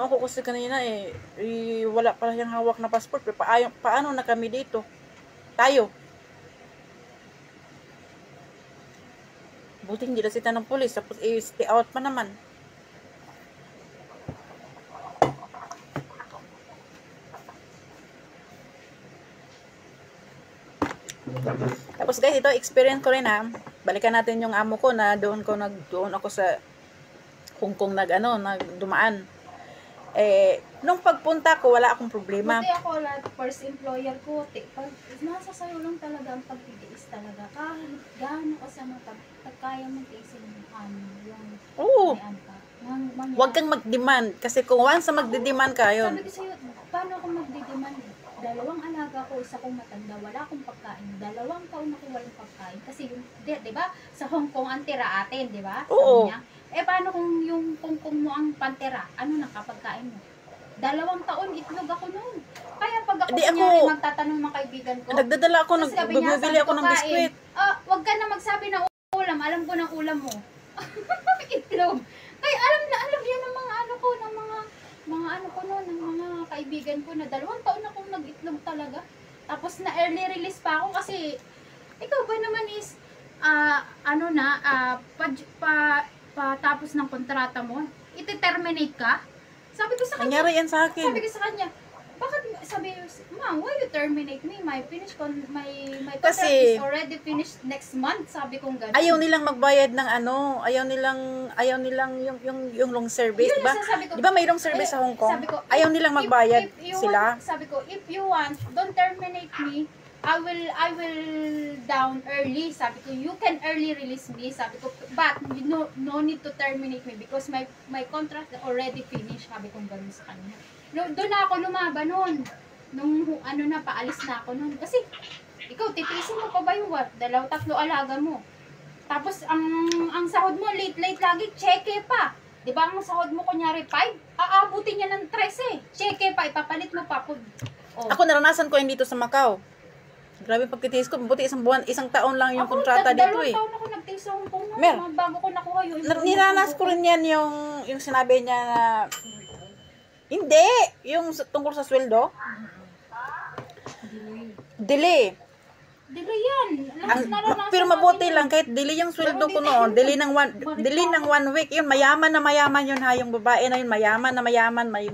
ako kasi kanina wala pala yung hawak na passport. Paano na kami dito? Tayo. Buti hindi na sita ng pulis. Tapos stay out pa naman. Tapos guys, ito experience ko rin ha. Balikan natin yung amo ko na doon ako sa Hong Kong nagdumaan. Nung pagpunta ko, wala akong problema. Buti ako, first employer ko, nasa sayo lang talaga ang pagtitiis talaga. Kahit gaano ka sa kaya mo tiisin yung Oo. may Huwag kang mag-demand. Kasi kung once na magdi-demand ka, yun. Sabi ko sa'yo, paano ako magdi-demand? 2 alaga ko, isa kong matanda, wala akong pagkain. 2 taon ako walang pagkain. Kasi yung, di ba, sa Hong Kong ang tira atin, di ba? Oo. Sabi niya, paano kung yung kung mo ang pantera? Ano nang kapagkain mo? 2 taon, itlog ako noon. Kaya pag ako kunyari magtatanong mga kaibigan ko, nagdadala ako, nagbibili ako ng biskwit. Wag ka na magsabi na ulam, alam ko ng ulam mo. Itlog. Kaya alam yan ng mga ano ko, ng mga ano ko noon, ng mga kaibigan ko na 2 taon akong nag-itlog talaga. Tapos na early release pa ako kasi ikaw ba naman is patapos ng kontrata mo, iti-terminate ka? Sabi ko sa kanya. Nangyari yan sa akin. Sabi ko sa kanya, bakit ma'am, why you terminate me? My contract is already finished next month. Sabi kong gano'n. Ayaw nilang magbayad ng ayaw nilang yung long service, Yun, diba? Diba may long service sa Hong Kong? Ayaw nilang magbayad sila. Sabi ko, if you want, don't terminate me. I will down early. Sabi ko, you can early release me. Sabi ko, but you no need to terminate me because my contract already finished. Sabi ko gano'n sa kanya. Doon na ako lumaban noon. Nung paalis na ako noon. Kasi Ikaw, titiisin mo pa ba yung what? 2-3 alaga mo. Tapos, ang sahod mo, late lagi, cheque pa. Di ba ang sahod mo, kunyari 5, aabutin niya ng 13. Cheque pa, ipapalit mo pa. Oh. Ako naranasan ko yun dito sa Macau. Grabe pagtitiis ko, buti isang taon lang yung kontrata dito eh. 2 taon ako nagtiis sa Hong Kong. Mer, bago ko nakuha yung niranas ko rin yan yung sinabi niya na hindi, yung tungkol sa sweldo. Delay. Delay yan. Pero mabuti lang kahit delay yung sweldo ko noon, delay ng one week, yun mayaman yun ha, yung babae na yun mayaman may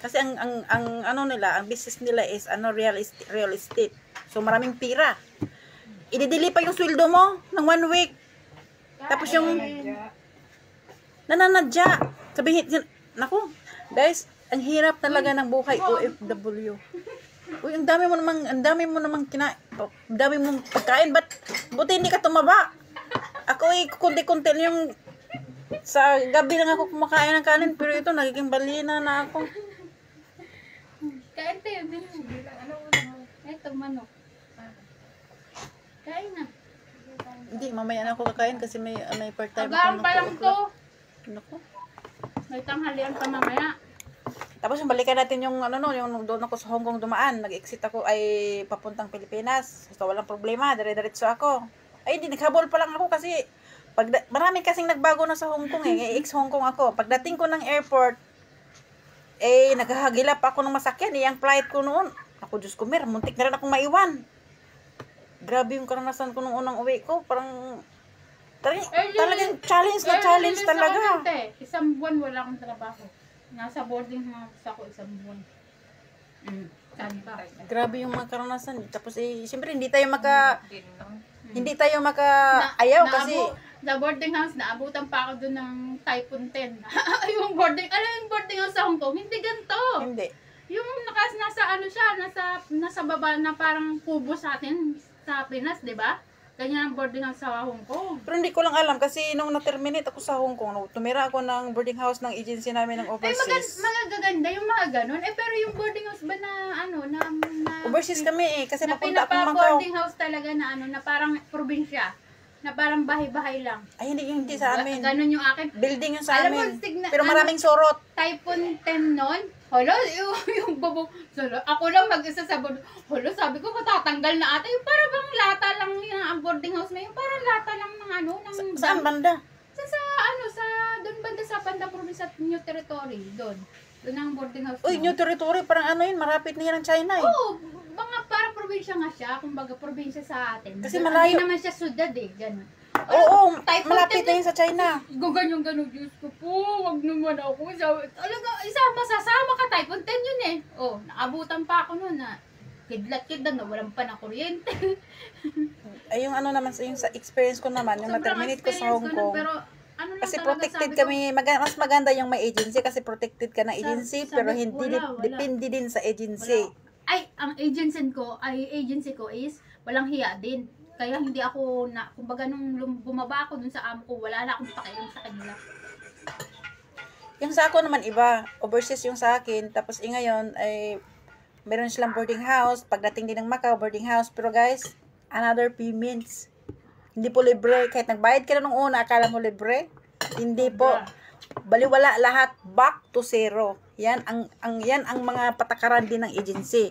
kasi ang ano nila, ang business nila is real estate. So maraming pira. I-delay pa yung sweldo mo ng 1 week. Tapos yung nananadya. Sabihin, naku, guys, ang hirap talaga ng buhay OFW. Uy, ang dami mo namang dami mong pagkain, buti hindi ka tumaba. Ako kunti-kunti yung sa gabi lang ako kumakain ng kanin, pero ito nagiging balina na ako. Kain tayo din. Ito, manok. Kain na. Hindi, mamaya na ako kakain kasi may part-time Agaan pa lang to. Naku. May tanghalian pa mamaya. Tapos balikan natin yung yung doon ako sa Hong Kong dumaan, nag-exit ako ay papuntang Pilipinas. So walang problema, dire-diretso ako. Ay hindi naghabol pa lang ako kasi marami kasing nagbago na sa Hong Kong ex-Hong Kong ako. Pagdating ko ng airport, naghahagilap ako ng masakyan, yung flight ko noon. Ako Diyos ko, muntik na rin akong maiwan. Grabe yung karanasan ko nung unang uwi ko, talagang challenge talaga. Isang buwan wala akong trabaho. Nasa boarding house ako isang buwan. Grabe yung mga karanasan. Tapos siyempre hindi tayo ayaw kasi sa boarding house, naabutan pa ako doon ng Typhoon 10. Yung boarding house sa Hong Kong, hindi ganito. Hindi. Yung nasa baba na parang kubo sa atin sa Pinas, di ba? Ganyan ang boarding house sa Hong Kong. Pero hindi ko lang alam kasi nung na-terminate ako sa Hong Kong, tumira ako ng boarding house ng agency namin ng overseas. Mga gaganda yung mga ganun. Pero yung boarding house ba na overseas kami kasi na papunta akong Macau. boarding house talaga na parang probinsya. Na parang bahay-bahay lang. Ay, hindi sa amin. Ganun yung akin. Building yung sa Alam mo, amin. Pero maraming sorot. Typhoon 10 nun. Hala, yung bubong. Ako lang mag-isa sa boarding. Hala, sabi ko, matatanggal na ata. Yung parang bang lata lang yung ang boarding house na yung parang lata lang ng Saan banda? Sa doon banda sa Panda Province at New Territory. Doon ang boarding house. Uy, New Territory, parang marapit na yan ang China eh. Oo, mga parang probinsya nga siya. Kumbaga, probinsya sa atin. Kasi malayo. Hindi naman siya sudad eh. Ganun. Oo, malapit na yun sa China. Ganyan, Diyos ko po, wag naman ako. Talaga, masasama ka, Typhoon 10 yun eh. Oh, naabutan pa ako noon na kidlat-kidlat na walang pa na kuryente. Ay, yung naman, yung sa experience ko naman, yung na-terminate ko sa Hong Kong. Pero, kasi protected kami, mas maganda yung may agency kasi protected ka ng agency, pero hindi depende din sa agency. Ay, ang agency ko is walang hiya din. Kaya hindi ako kumbaga nung bumaba ako dun sa amo ko, wala na akong pakialam sa kanila. Yung sa ako naman iba, overseas yung sa akin, tapos ngayon ay meron silang boarding house, pagdating din ng Macau, boarding house, pero guys, another payments. Hindi po libre, kahit nagbayad ka na nung una, akala mo libre, hindi po. Baliwala lahat, back to zero. Yan ang mga patakaran din ng agency.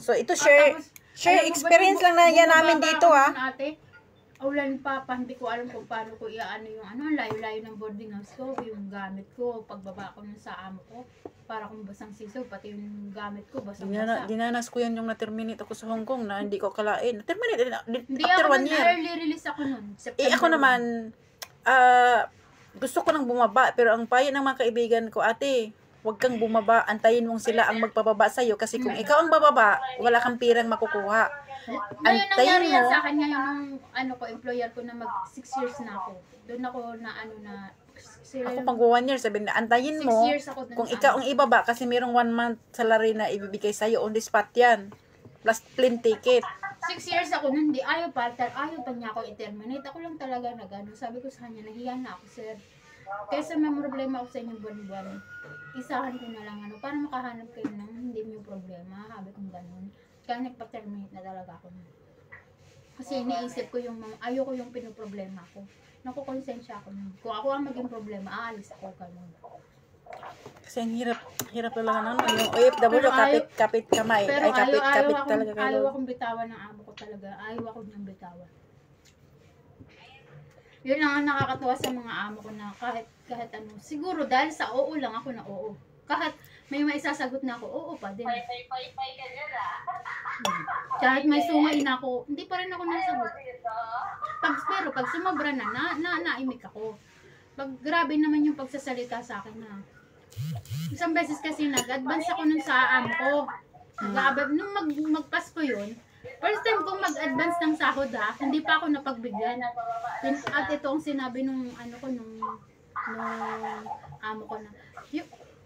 So ito share experience lang na yan namin dito ha. Ulan pa, hindi ko alam kung paano ko iaano yung layo-layo ng boarding house ko, yung gamit ko, pagbaba ko nun sa amo ko, para kung basang sisaw, pati yung gamit ko, basang-basa. Dinanas ko yan yung na-terminate ako sa Hong Kong na hindi ko kalain. Na-terminate hindi after ako 1 year. early release ako nun. September Ako naman, gusto ko nang bumaba, pero ang payo ng mga kaibigan ko, ate, huwag kang bumaba, antayin mong sila ang magpababa sa'yo, kasi kung ikaw ang bababa, wala kang pirang makukuha. Ngayon nangyari yan sa akin ngayon ng employer ko na mag 6 years na ako. Doon ako na ako pag 1 year, sabi na, antayin mo, kung ikaw ang ibaba, kasi mayroong 1 month salary na ibibigay sa'yo, on the spot yan, plus plane ticket. 6 years ako nun, ayaw pa niya ako i-terminate. Ako lang talaga sabi ko sa kanya, nahiya na ako, sir. Kaysa may problema ako sa inyong buwan-buwan, isahan ko na lang para makahanap kayo ng hindi mo problema, sabi kong ganun. Kaya nagpa-terminate na talaga ako. Kasi iniisip ko yung ayoko yung pinoproblema ko. Nakukonsensya ako nun. Kung ako ang maging problema, aalis ako ganun. Kasi ang hirap talaga nun. Yung OFW, kapit kamay. Pero Ay, kapit talaga kayo. ayaw akong bitawan ng amo ko talaga. Ayaw ako niyang bitawan. Yun ang nakakatuwa sa mga amo ko na kahit ano. Siguro dahil sa oo lang ako na oo. Kahit may maisasagot na ako, oo pa din. Kahit may sungay na ako, hindi pa rin ako nasagot. Pero pag sumobra na naimik ako. Pag grabe naman yung pagsasalita sa akin na. Isang beses kasi nag-advance ako nun sa amo ko. Nung magpasko yun, first time kong mag-advance ng sahod hindi pa ako napagbigyan. At ito ang sinabi nung nung amo ko na,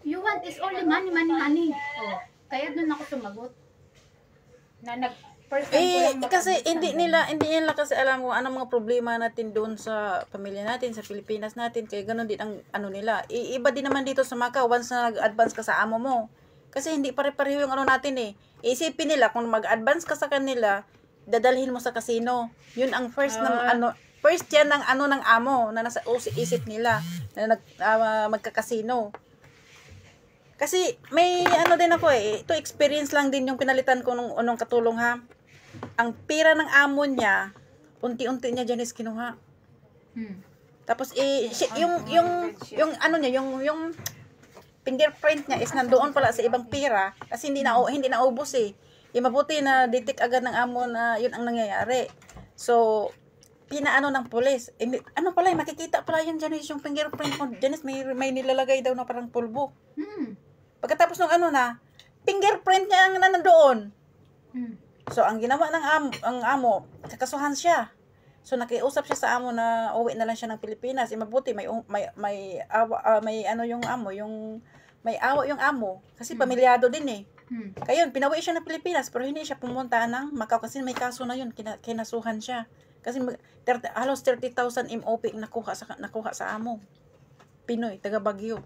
you want is only money. Oh, kaya doon ako sumagot. First time ko lang kasi hindi nila kasi alam kung anong mga problema natin doon sa pamilya natin, sa Pilipinas natin. Kaya ganoon din ang nila. Iba din naman dito sa Macau once na nag-advance ka sa amo mo. Kasi hindi pare-pareho yung natin eh. Isipin nila kung mag-advance ka sa kanila, dadalhin mo sa casino. Yun ang first first yan ng ng amo na nasa isip nila na magka-casino. Kasi may din ako eh. Ito experience lang din yung pinalitan ko nung katulong ha. Ang pera ng amo niya, unti-unti niya Janice kinuha. Tapos yung fingerprint niya is nandoon pala sa ibang pera kasi hindi na ubos eh. Mabuti na detect agad ng amo na yun ang nangyayari. So pinaano ng pulis. Pala, makikita pala yan Janice yung fingerprint mo. Janice may nilalagay daw na parang pulbo. Pagkatapos ng fingerprint niya ang nandoon. So, ang ginawa ng amo, kakasuhan siya. So, nakiusap siya sa amo na uwi na lang siya ng Pilipinas. Mabuti, may yung amo, may awa yung amo. Kasi pamilyado din eh. Kaya yun, pinawi siya ng Pilipinas, pero hindi siya pumunta ng Macau kasi may kaso na yun, kinasuhan siya. Kasi halos 30,000 MOP nakuha sa amo. Pinoy, taga Baguio.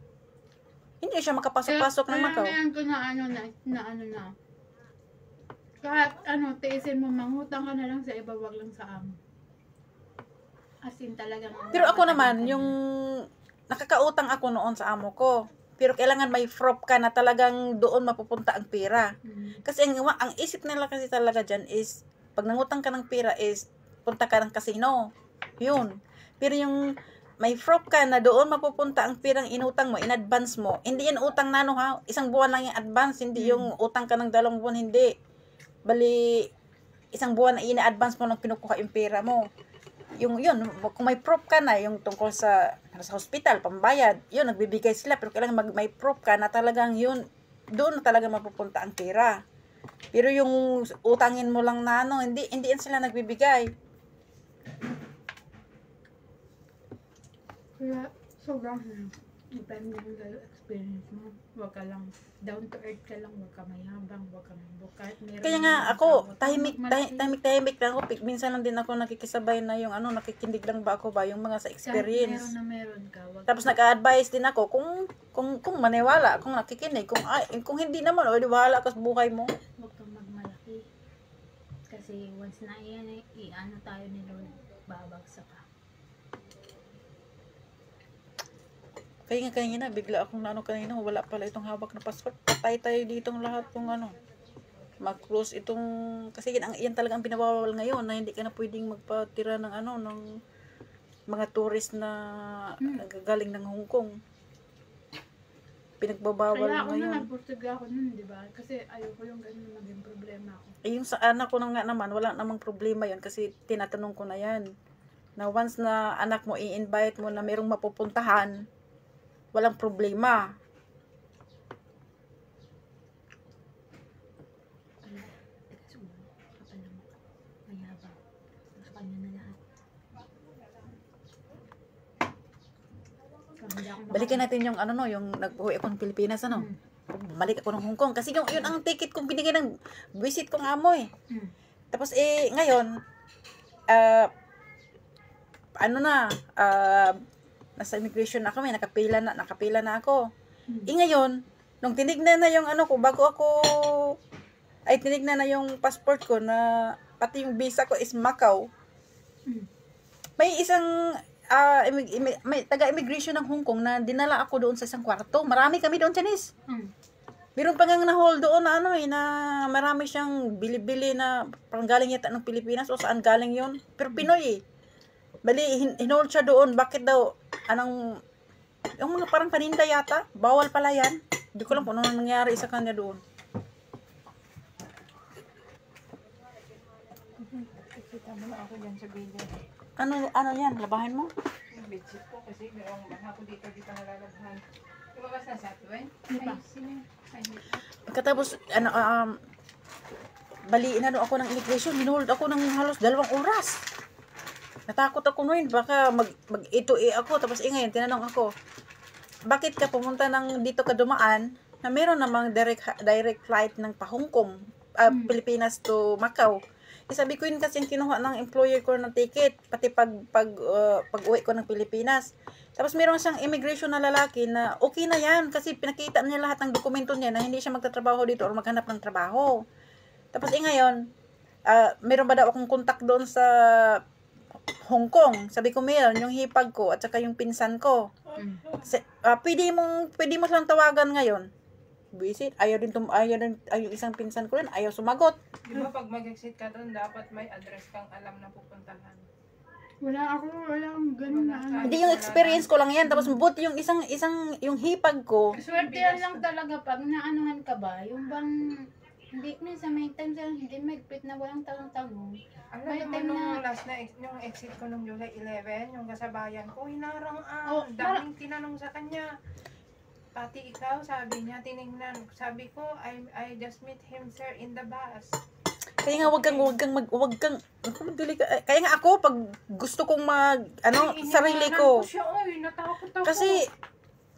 Hindi siya makapasok-pasok ng Macau. Kaya ko na kahit tiisin mo, mangutang ka na lang sa iba, wag lang sa amo. As in talagang. Pero ako naman, yung nakakautang ako noon sa amo ko. Pero kailangan may proof ka na talagang doon mapupunta ang pera. Kasi ang isip nila kasi talaga dyan is, pag nangutang ka ng pera is, punta ka ng casino. Yun. Pero yung may proof ka na doon mapupunta ang pirang inutang mo, in advance mo. Hindi yan utang isang buwan lang yung advance, hindi yung utang ka ng 2 buwan, hindi. Bali, isang buwan na ina-advance mo nang pinukuha yung pera mo. Yun, kung may proof ka na, yung tungkol sa hospital, pambayad, yun, nagbibigay sila. Pero kailangan may proof ka na talagang yun, doon na talaga mapupunta ang pera. Pero yung utangin mo lang na hindi yan sila nagbibigay. Kaya, sobrang depende sa experience mo. Huwag ka lang, down to earth ka lang, huwag ka mayabang, huwag ka mabuk. Kaya nga ako, tahimik lang ako. Minsan lang din ako nakikisabay na yung nakikindig lang ba ako yung mga sa experience. Meron ka. Tapos nag-a-advise din ako kung maniwala, kung nakikinig, kung hindi naman, wala ka sa buhay mo. Huwag kang magmalaki. Kasi once na tayo ni Lord, babagsak ka. Kaya nga kanina, bigla akong kanina, wala pala itong hawak na passport. Patay tayo ditong lahat yung mag-close itong, kasi yan talaga ang pinabawal ngayon, na hindi ka na pwedeng magpatira ng ng mga tourist na nagagaling ng Hong Kong. Pinagbabawal kaya ako ngayon. na nagpurtuga ako nun, di ba? Kasi ayoko yung ganun maging problema ako. Yung sa anak ko na nga naman, wala namang problema yan kasi tinatanong ko na yan. Na once na anak mo, i-invite mo na mayroong mapupuntahan, walang problema. Balikan natin yung yung nag-uwi ako ng Pilipinas balik ako ng Hong Kong kasi yun ang ticket kong binigay ng visit kong amo eh. Tapos ngayon nasa immigration na kami, nakapila na ako. Ngayon, nung tinignan na yung ko, bago ako ay tinignan na yung passport ko na pati yung visa ko is Macau. May isang may taga-immigration ng Hong Kong na dinala ako doon sa isang kwarto. Marami kami doon, Chinese. Meron pa ngang na-hold doon na na marami siyang bili-bili na parang galing yata ng Pilipinas o saan galing yon. Pero Pinoy eh. Bali, hinold siya doon. Bakit daw? Yung mga parang paninda yata. Bawal pala yan. Hindi ko lang kung ano nangyari sa kanya doon. Kita mo na ako dyan sa video. Ano yan? Labahin mo? Yung bedsheet ko kasi merong ako dito nalalabhan. Lumabas na sa tuwin? Diba? Ay, sino? Ay, Pagkatapos, baliin na doon ako ng immigration. Hinold ako ng halos 2 oras. Natakot ako noon, baka mag-ito-i ako, tapos ngayon, tinanong ako, bakit ka pumunta ng dito ka dumaan, na meron namang direct flight ng pa Hong Kong, Pilipinas to Macau. Sabi ko yun kasi kinuha ng employer ko ng ticket, pati pag-uwi ko ng Pilipinas. Tapos meron siyang immigration na lalaki na okay na yan, kasi pinakita niya lahat ng dokumento niya na hindi siya magtatrabaho dito or maghanap ng trabaho. Tapos ngayon, meron ba daw akong contact doon sa Hong Kong. Sabi ko meron yung hipag ko at saka yung pinsan ko. Pwede mo silang tawagan ngayon. Visit. Ayaw yung isang pinsan ko rin. Ayaw sumagot. Di ba pag mag-exit ka doon, dapat may address kang alam na pupuntahan. Walang ganun na ano. Hindi yung experience ko lang yan. Tapos buti yung yung hipag ko. Swerte lang talaga pag naanuhan ka ba, yung bang, hindi, minsan may time sa hindi magpit na walang tanong-tanong. Alam May mo time nung last na yung exit ko nung July 11, yung kasabayan ko, hinarang Oh, daming tinanong sa kanya. Pati ikaw, sabi niya, tinignan. Sabi ko, I just met him, sir, in the bus. Kaya nga wag kang kaya nga ako pag gusto kong sarili ko. Siya, oy, natakot ako. Kasi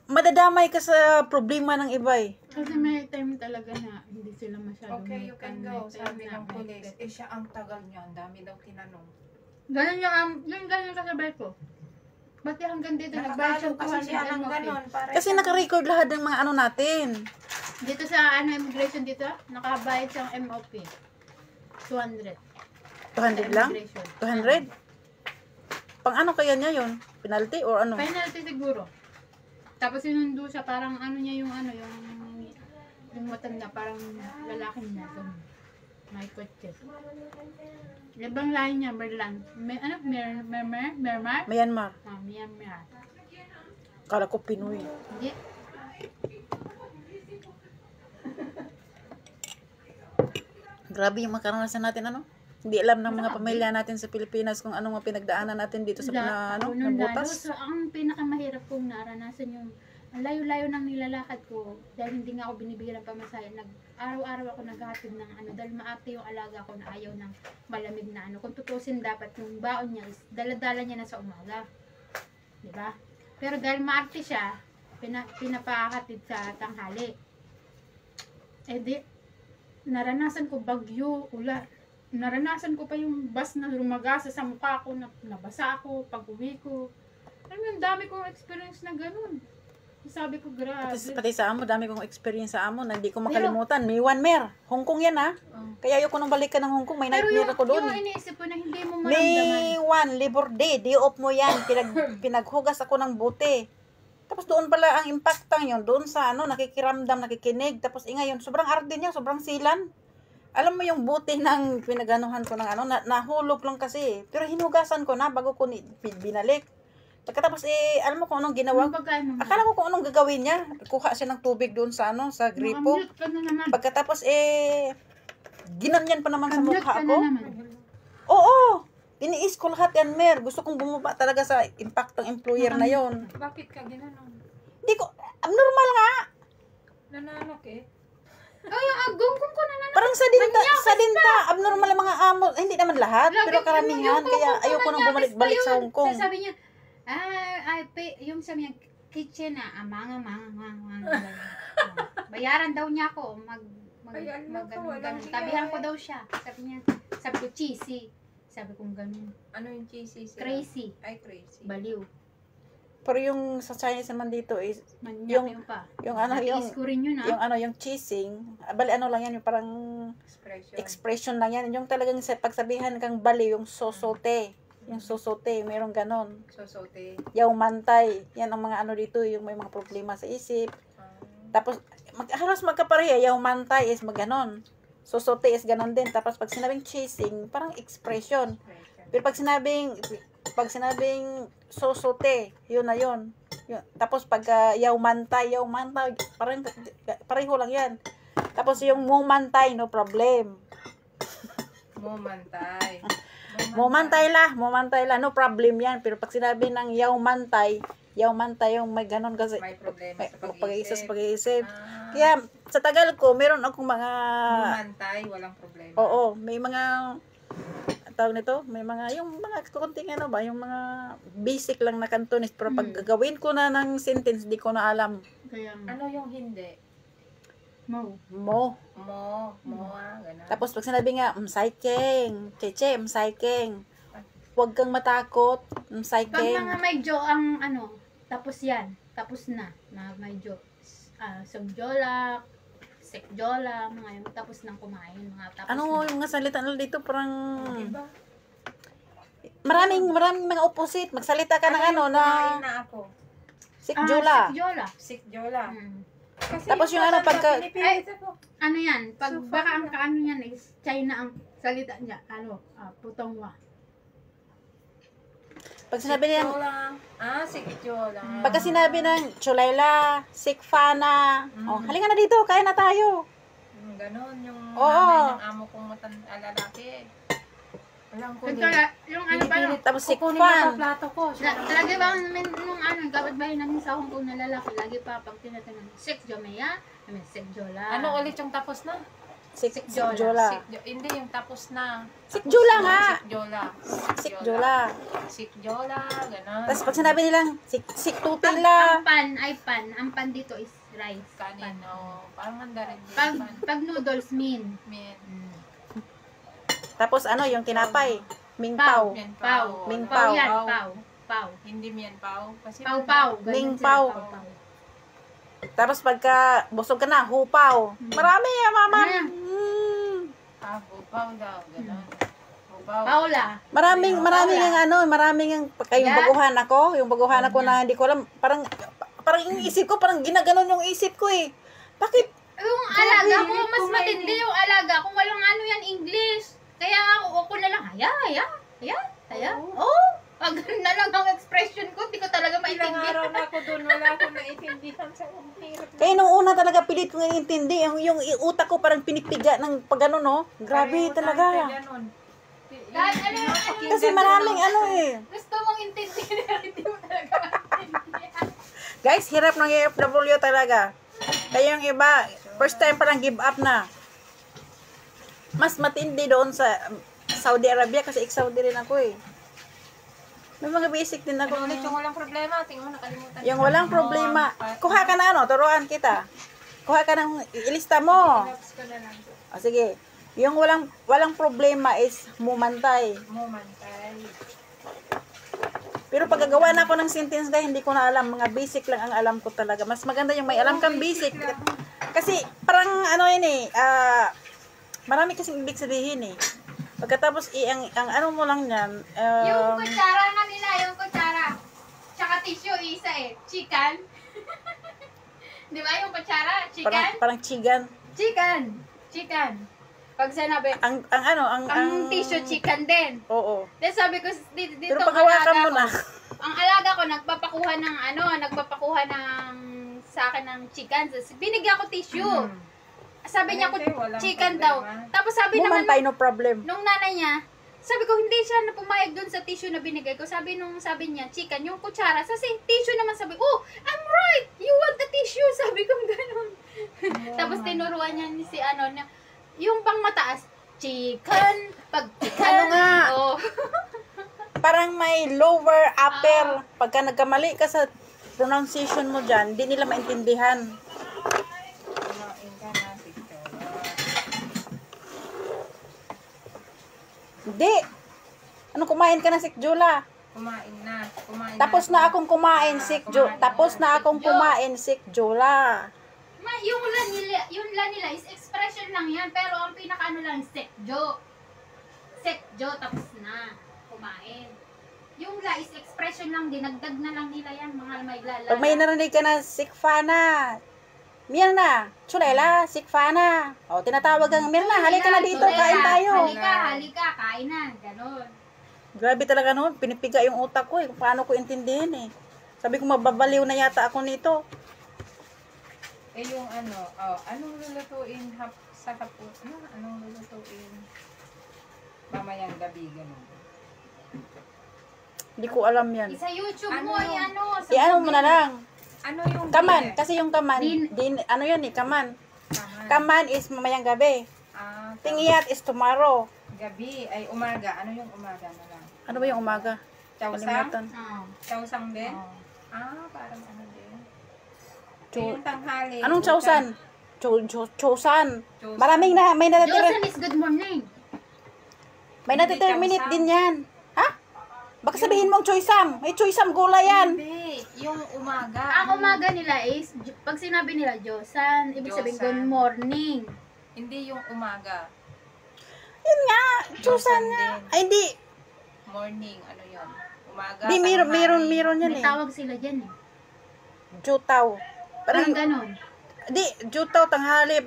madadamay ka sa problema ng iba eh. Kasi may time talaga na hindi sila masyadong Okay, you can may go, time sabi na ng may police. pet. Siya ang tagal niya, ang dami daw tinanong. Ganyan kasabay ko. Ba't hanggang dito nagbayad siya Nakakalo kasi siya ng 200 ganon. Kasi naka-record lahat ng mga natin. Dito sa immigration dito, nakabayad siyang MOP. 200. 200 lang? Immigration. 200? Pang ano kaya niya yun? Penalty or ano? Penalty siguro. Tapos sinundo siya, parang yung matanda, parang lalaki niya. May kotse. Ibang lahi niya, Merlan. Myanmar? Myanmar. Myanmar. Kala ko Pinoy. Hindi. Grabe yung makaranasan natin Hindi alam ng mga pamilya natin sa Pilipinas kung anong mga pinagdaanan natin dito sa butas. So, ang pinakamahirap kong naranasan yung ang layo-layo ng nilalakad ko dahil hindi nga ako binibigyan ng pamasahe. Araw-araw ako naghahatid ng dahil maarte yung alaga ko na ayaw ng malamig na Kung tutusin dapat yung baon niya is dala-dala niya na sa umaga. Diba? Pero dahil maarte siya, pinapahatid sa tanghali. Naranasan ko bagyo, ulan. Naranasan ko pa yung bus na rumagasa sa mukha ko, nabasa ako, pag-uwi ko. Ang dami kong experience na ganun. Sabi ko, grabe. Pati sa amo, dami kong experience sa amo na hindi ko makalimutan. May one mer. Hong Kong yan Kaya ayoko nang balikan ng Hong Kong. May nightmare ako doon. Pero yung iniisip ko na hindi mo May maramdaman. Labor Day. Day off mo yan. Pinaghugas ako ng buti. Tapos doon pala ang impactang yun. Doon sa nakikiramdam, nakikinig. Tapos ngayon, sobrang arde niya, sobrang silan. Alam mo yung buti ng pinaganuhan ko ng nahulog lang kasi. Pero hinugasan ko na bago ko binalik. Pagkatapos alam mo kung anong ginawa? Akala ko kung anong gagawin niya. Kuha siya ng tubig doon sa sa gripo. Makamute ka na naman. Pagkatapos ginanyan pa naman sa Makamute mukha ka ko. na naman. Oo. Tiniis ko lahat yan, Mer. Gusto kong bumaba talaga sa impact ng employer na yon. Bakit ka ginanong? Hindi ko, abnormal nga. Nananok eh. Ay, yung agungkong ko na naman. Parang sa dinta, abnormal ang mga amo. Hindi naman lahat, pero karamihan. Kaya ayoko nang bumalik-balik sa Hong Kong. Sabi niya, yung sabi niya, kitchen bayaran daw niya ako, tabihan ko daw siya. Sabi ko, cheesy. Sabi kong ganun. Ano yung cheesy? Crazy. Ay, crazy. Baliw. Pero yung sa Chinese naman dito is, Manyak yung pa. yung ano, yung, Natiis ko rin yun, yung ano, yung cheesing, bali ano lang yan, yung parang Expression. expression lang yan. Yung talagang pagsabihan kang bali, yung sosote. Yung sosote, mayroong ganon. Sosote. Yaw mantay. Yan ang mga ano dito, yung may mga problema sa isip. Tapos, halos magkapareha, yaw mantay is maganon. Sosote is ganon din. Tapos, pag sinabing cheesing, parang expression. Pero pag sinabing sosote, yun na yun. Tapos pag yaw mantay, parang pareho lang yan. Tapos yung mumantay, no problem. Mumantay. Mumantay la, no problem yan. Pero pag sinabi ng yaw mantay yung may ganon kasi May problema sa pag-iisip. pag-iisip. Kaya sa tagal ko, meron akong mga Mumantay, walang problema. oo, may mga tawag nito, may mga yung mga konting ano ba, yung mga basic lang na Cantonese, pero pag gagawin ko na ng sentence, di ko na alam. Kaya, Ano yung hindi? mo. Mo. Ganun. Tapos pag sinabi nga, msaiking, cheche, msaiking, huwag kang matakot, Pag msaiking. mga may jo ang ano, tapos yan. Tapos na may jo. Sugjola, sekjola, mga yung tapos nang kumain, mga tapos Ano na. yung mga salita nila dito, parang Diba? maraming mga opposite. Magsalita ka ng ano na Kumain na ako. sikjola. Sekjola. Sikjola. Kasi Tapos yung ano, pagka- Pinipilit ako. ano yan, pag So, baka ang kaano yan is China ang salita niya, putongwa. Pag sinabi niya, Sikjola. Sikjola. pagka sinabi ng chulayla, sikfana, oh, halika na dito, kaya na tayo. Ganon yung Oo. nanay ng amo kong lalaki. Alam ko din. Kaya, yung ano pa no, Tapos Kukunin mo sa sikfan. plato ko. lagi ba nung ano, kapitbahay namin sa Hong Kong na lalaki, lagi pa pag tinatanong, sekjomeya, sekjola. Ano ulit yung tapos na? Sikjola. Hindi, yung tapos na. Sikjola nga. Sikjola. Sikjola. Sikjola, ganon. Tapos pag sinabi nilang siktutin Ang la, pan ay pan. Ang pan dito is rice. Kanin, no. Parang handa rin. Pag noodles, min. Min. tapos ano, yung tinapay, mingpao. Mian Pau. pao. Ming Pau pao. yan, pau. Pau. Hindi mian pao. Kasi Pau pau. Ganun Ming sila, pau. pau. Tapos pagka busog ka na, hupaw. Marami mama. Ano? Hupaw daw, ganon. Hupaw. Paula. Maraming yung ano, maraming yung yung Yeah. baguhan ako na hindi ko alam, parang yung isip ko, parang ginaganon yung isip ko eh. Bakit? Yung alaga ko, Grabe, mas kumain matindi yung alaga ko. Walang ano yan, English. Kaya ako na lang, haya. Oh, pag na lang ang expression ko, di ko talaga Ilang araw maintindihan. na ako doon, wala akong naiintindihan sa hirap. Kaya nung una talaga pilit ko intindi, yung utak ko parang pinipiga ng pag ano, no? Grabe Pareho talaga. tayo sa ganon. Dahil ano yung Kasi maraming ano eh. gusto mong intindihan, hindi mo talaga maintindihan. Guys, hirap ng EFW talaga. Kaya yung iba, first time parang give up na. Mas matindi doon sa Saudi Arabia kasi Saudi rin ako eh. May mga basic din ako. Ano ulit yung walang problema? Tingnan mo, nakalimutan. Yung walang problema. Kuha ka na ano, turuan kita. Kuha ka ng ilista mo. Relax ko na lang. O sige. Yung walang problema is mumantay. Mumantay. Pero pag gagawa na ako ng sentence guys, hindi ko na alam. Mga basic lang ang alam ko talaga. Mas maganda yung may alam kang basic. Kasi parang ano yun eh, marami kasing ibig sabihin eh. Pagkatapos ang ano mo lang yan, Yung kutsara nga nila, yung kutsara. Tsaka tissue, isa eh. Chicken. Di ba yung kutsara? Chicken? parang chigan. Chicken. Pag sinabi, Ang tissue chicken din. Oo. Then sabi ko, dito Pero ang paghawakan alaga mo ko. na. Ang alaga ko, nagpapakuha sa akin ng chicken. Binigyan ko tissue. Sabi niya ko, Walang chicken problema. daw. Tapos sabi naman, Mumantay, no problem. nung nanay niya, sabi ko, hindi siya na pumayag dun sa tissue na binigay ko. Sabi niya, chicken, yung kutsara. Kasi tissue naman, sabi ko, oh, I'm right! You want the tissue? Sabi ko, ganun. Tapos tinuruan niya ni si yung pang mataas, chicken, pag chicken. Ano nga? Oh. Parang may lower, upper. Pagka nagkamali ka sa pronunciation mo dyan, di nila maintindihan. Kumain ka na, sikjola. Hindi. Ano, kumain ka na sikjula? Kumain na. Kumain Tapos na akong kumain, Ah, Sik Jo. kumain Tapos na akong kumain, Sik Jola. Yung la nila is expression lang yan, pero ang pinaka ano lang, sekjo. Sekjo, tapos na. Kumain. Yung la is expression lang, dinagdag na lang nila yan, mga may lala. Pag may narinig ka na, Sikfana. Mirna, Chulela, Sikfana. O, tinatawag kang Mirna, halika na dito, kain tayo. Halika, kain na. Ganon. Grabe talaga noon, pinipiga yung utak ko eh, kung paano ko intindihin eh. Sabi ko, mababaliw na yata ako nito. Eh yung anong lulutuin sa hapon? Anong lulutuin? Mamayang gabi, ganun. Hindi ko alam yan. Sa YouTube mo, Ano? Ano mo na lang. Ano yung Kaman, dinner? kasi yung kaman, ano yan eh, kaman. Kaman is mamayang gabi. Tingiyat is tomorrow. Gabi ay umaga. Ano yung umaga na lang? Ano ba yung umaga? Chowsang? Kalimutan. Chowsang din? Parang ano din. Chow- Yung tanghali. Anong chowsan? Chowsan. Chowsan. Maraming na, may natitira. Josan is good morning. May natitira Hindi minute chowsan. din yan. Ha? Baka sabihin mong choysam. May choysam gulay yan. Hindi. Yung umaga. Ang umaga nila is, pag sinabi nila Josan, ibig sabihin Josan. good morning. Hindi yung umaga. Yun nga. Choysan Josan nga. din. Ay, hindi. Morning. Ano yun? Umaga. Di, tanghali. meron yan May eh. tawag sila dyan eh. Jutaw. Parang Parang, ganon. di, jutaw, tanghali.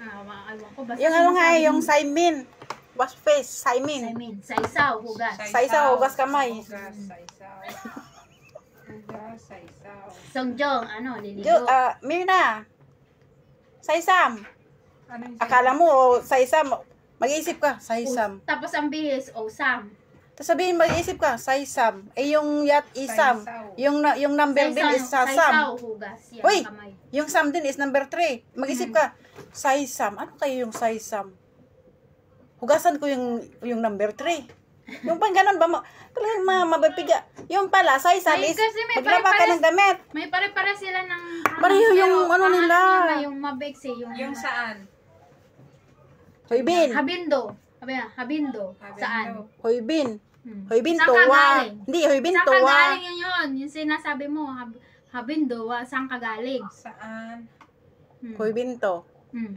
Ewan ko, basta Yung ano nga sinasabi eh, yung mo. Saimin. Wash face, I Saimin. mean, saisaw, hugas. Saisaw, hugas kamay. Hugas, saisaw. Hugas, saisaw. Songjong, liligo. Mirna. Saisam. Ano yung Akala mo, Saisam. Mag-iisip ka, Saisam. Tapos ang bihis, Osam. Tapos sabihin, mag-iisip ka, Saisam. Eh, yung yat, Isam. Saisaw. Yung number din is Saisaw, Sasam. hugas. Yan, Uy! kamay. Yung Sam din is number 3. Mag-isip ka, Saisam. Ano kayo yung Saisam? Hugasan ko yung number 3. Yung pang ganun ba, talagang mabapiga. Yung pala, Saisam Ay, is, kasi may maglaba ka pare-pares- ng damit. May pare-pare sila ng... Pareho pero yung ano ang nila. nila, yung mabiksi, Yung saan? Hoybin. Habindo. Habindo. Saan? Hoybin. Hmm. Hoybin Saan ka towa. galing? Hindi, Hoybin Saan ka towa. galing yun? Yung sinasabi mo, Habindo, saan ka galing? Saan? Hmm. Hoybin to. Hmm.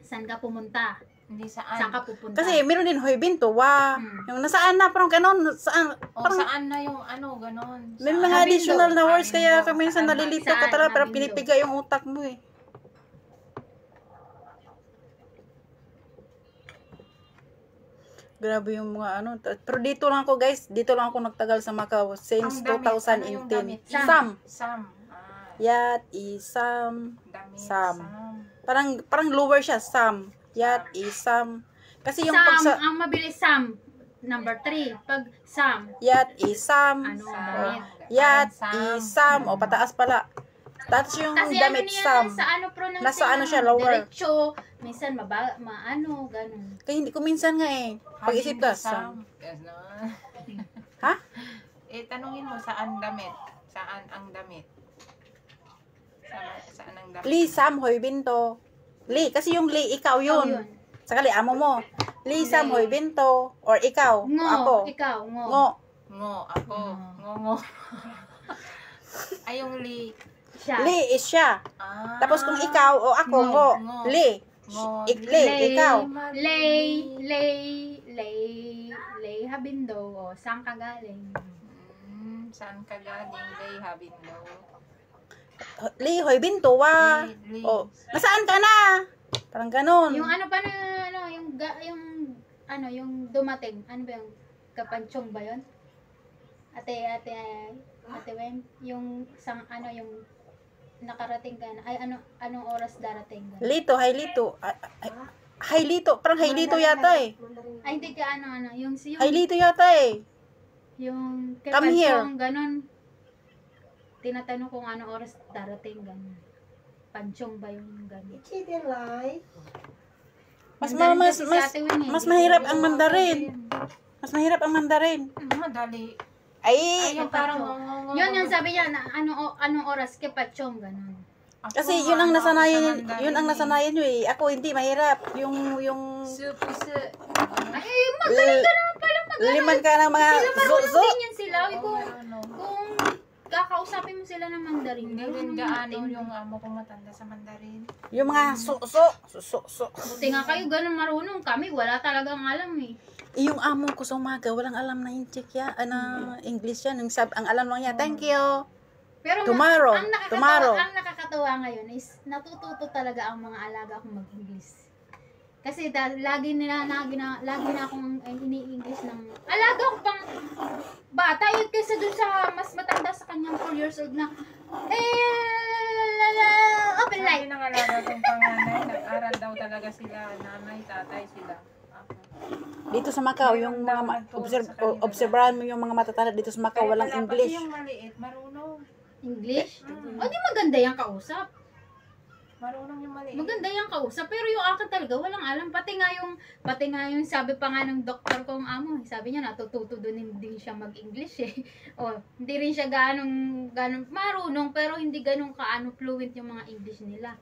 Saan ka pumunta? Hindi Saan saan. ka pupunta? Kasi meron din Hoybin towa. Hmm. Yung nasaan na, parang ganun. Saan? O Parang, saan na yung ganon? may Saan? mga Habindo. additional na words kaya Habindo. kami minsan Saan? nalilito ka Saan? talaga pero Habindo. pinipiga yung utak mo eh. Grabe yung mga ano. Pero dito lang ako guys. Dito lang ako nagtagal sa Macau since Ang damit, ano yung 2010. damit? Sam. Sam. Yat, isam. Damit. Sam. Parang lower siya. Sam. Yat, isam. Kasi yung pag sa Sam, ang mabilis Sam. Number 3. Pag Sam, yat, isam. ano, Sam. damit. Yat, Sam. isam. O pataas pala. Tapos yung Kasi damit ano niya, sam. sa ano pronunciation? Nasa ano siya, lower. Diretso, minsan maano, ganun. Kaya hindi ko minsan nga eh. Pag-isip ka, sam. Yes, no? Ha? Tanungin mo saan damit? Saan ang damit? Saan ang damit? Li, sam, hoy, binto. Li, kasi yung li, ikaw yun. yun. Sakali, amo mo. Li, sam, hoy, binto. Or ikaw, Ngo, ako. ikaw, ngo. Ngo. Ngo, ako. Ngo. Ay, yung li. Siya. Li is siya. Tapos kung ikaw o ako, Ngo. ngo. Ngo. Li. Ngo. Li, ikaw. Lay, habindo, o, saan ka galing? Saan ka galing, Lay Habindo? Li, hoy, binto, wa. Li. O, nasaan ka na? Parang ganun. Yung ano pa na, yung dumating, ano ba yung kapanchong ba yun? Ate Wen, yung yung nakarating ka na, ay anong oras darating ka? Lito, hay lito. Hay lito, parang hay lito yata eh. Ay, hindi ka yung Hay lito yata eh. yung Come here. kapanchong, ganun. Tinatanong kung anong oras darating, ganun. Panchong ba yung ganun? Cheating life. Mas mahirap ang Mandarin. Mas mahirap ang Mandarin. Madali. Ay, Yung parang Yun yung sabi niya, na anong oras kipachong, ganun. kasi yun ang nasanayan nyo eh. Ako hindi, mahirap. Yung Supusu. Ay, magaling ka naman pala mag-aral. Liman ka ng mga Sila marunong zo. din yan sila. Kung Ano. kakausapin mo sila ng Mandarin, Hindi rin gaano yung amo ko matanda sa Mandarin. Yung mga so. Buti nga kayo, ganun marunong. Kami, wala talagang alam eh. Yung amo ko sa umaga, walang alam na Inchik ya, English yan. Ang alam lang niya, thank you. Pero Tomorrow, ang nakakatawa ngayon is natututo talaga ang mga alaga kong mag-English. Kasi lagi na akong ini-English ng alaga ko pang bata yun kaysa dun sa mas matanda sa kanyang 4 years old na open light. Sabi ng alaga kong panganay, nag-aral daw talaga sila, nanay, tatay sila. Ako. Dito sa Macau, yung mga obserbahan mo yung mga matatanda dito sa Macau, walang Kaya pala, English. pati yung maliit, marunong. English? O di maganda yung kausap. Marunong yung maliit. Maganda yung kausap, pero yung akin talaga walang alam. Pati nga yung sabi pa nga ng doktor kong amo, sabi niya natututo din siya mag-English eh. O, hindi rin siya ganong marunong, pero hindi ganong fluent yung mga English nila.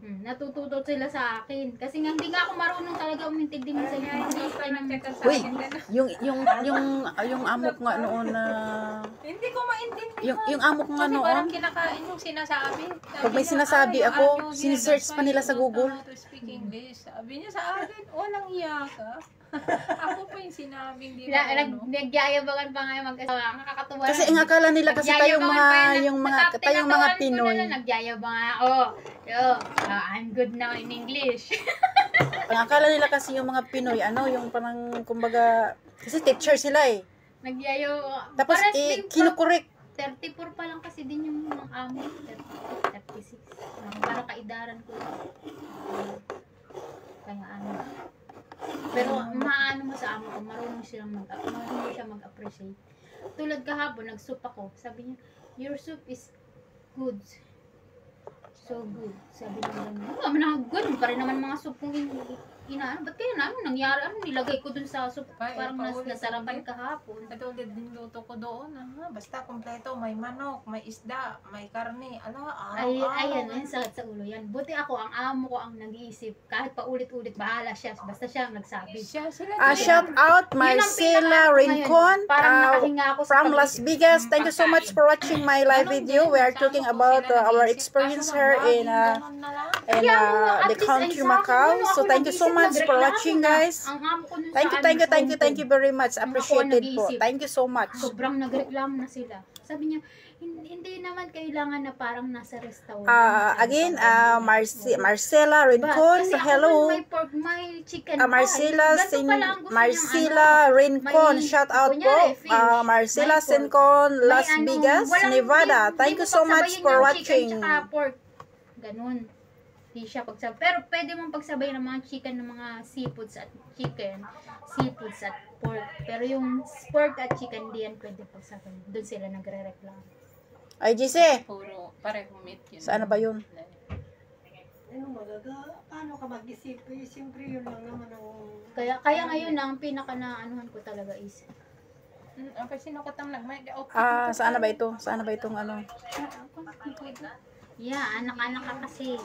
Natututo sila sa akin. Kasi nga hindi nga ako marunong talaga umintindi sa English. Uy, yung amo ko nga noon na Hindi ko maintindihan. yung amo ko nga Kasi noon, parang kinakain yung sinasabi. pag may sinasabi ako, sinisearch pa nila sa Google. To speak English. Sabi niya sa akin, walang iya ka. Ako pa yung sinabing di ba ano. Nagyayabangan pa nga yung mag-asawa. Nakakatuwa. Kasi ang akala nila kasi tayong mga Pinoy. Nagyayabangan. I'm good now in English. Ang akala nila kasi yung mga Pinoy, yung parang kumbaga kasi teacher sila eh. Tapos kinukorek. 34 pa lang kasi din yung mga amo. 36. Parang kaidaran ko. Kaya Pero maano mo sa amo ko, marunong siya mag-appreciate. Tulad kahapon, nag-soup ako. Sabi niya, your soup is good. So good. Sabi niya, good pa rin naman mga soup kong inaano. Ba't kaya namin nangyari? Nilagay ko dun sa soup. Parang nasarapan kahapon. Ito ulit din luto ko doon. Basta kompleto, may manok, may isda, may karne. Ayan, sakit sa ulo yan. Buti ako, ang amo ko ang nag-iisip. Kahit pa ulit-ulit, bahala siya. Basta siya ang nagsabi. Shout out Marcela Rincon from Las Vegas. Thank you so much for watching my live video. We are talking about our experience here in the country Macau. So thank you so much for watching, guys. Thank you very much. Appreciated po. Thank you so much. Sobrang nagreklamo na sila. Sabi niya, hindi naman kailangan na parang nasa restaurant. Again, Marcela Rincon. Hello. May chicken. Marcela Rincon. Shout out po. Marcela Rincon, Las Vegas, Nevada. Thank you so much for watching. Ganun. Di siya pagsabay. Pero pwede mong pagsabay ng mga chicken, ng mga seafoods at chicken, seafoods at pork. Pero yung pork at chicken, di yan pwede pagsabay. Doon sila nagre-reklamo. Ay, Gise. Puro pareho meat yun. Saan ba yun? Paano ka mag-isip? Siyempre yun lang naman ang... Kaya ngayon, ang pinaka-naanuhan ko talaga is... Okay, sino ko tam nag-make-out? Saan na ba ito? Saan na ba itong ano? Yeah, anak-anak ka kasi.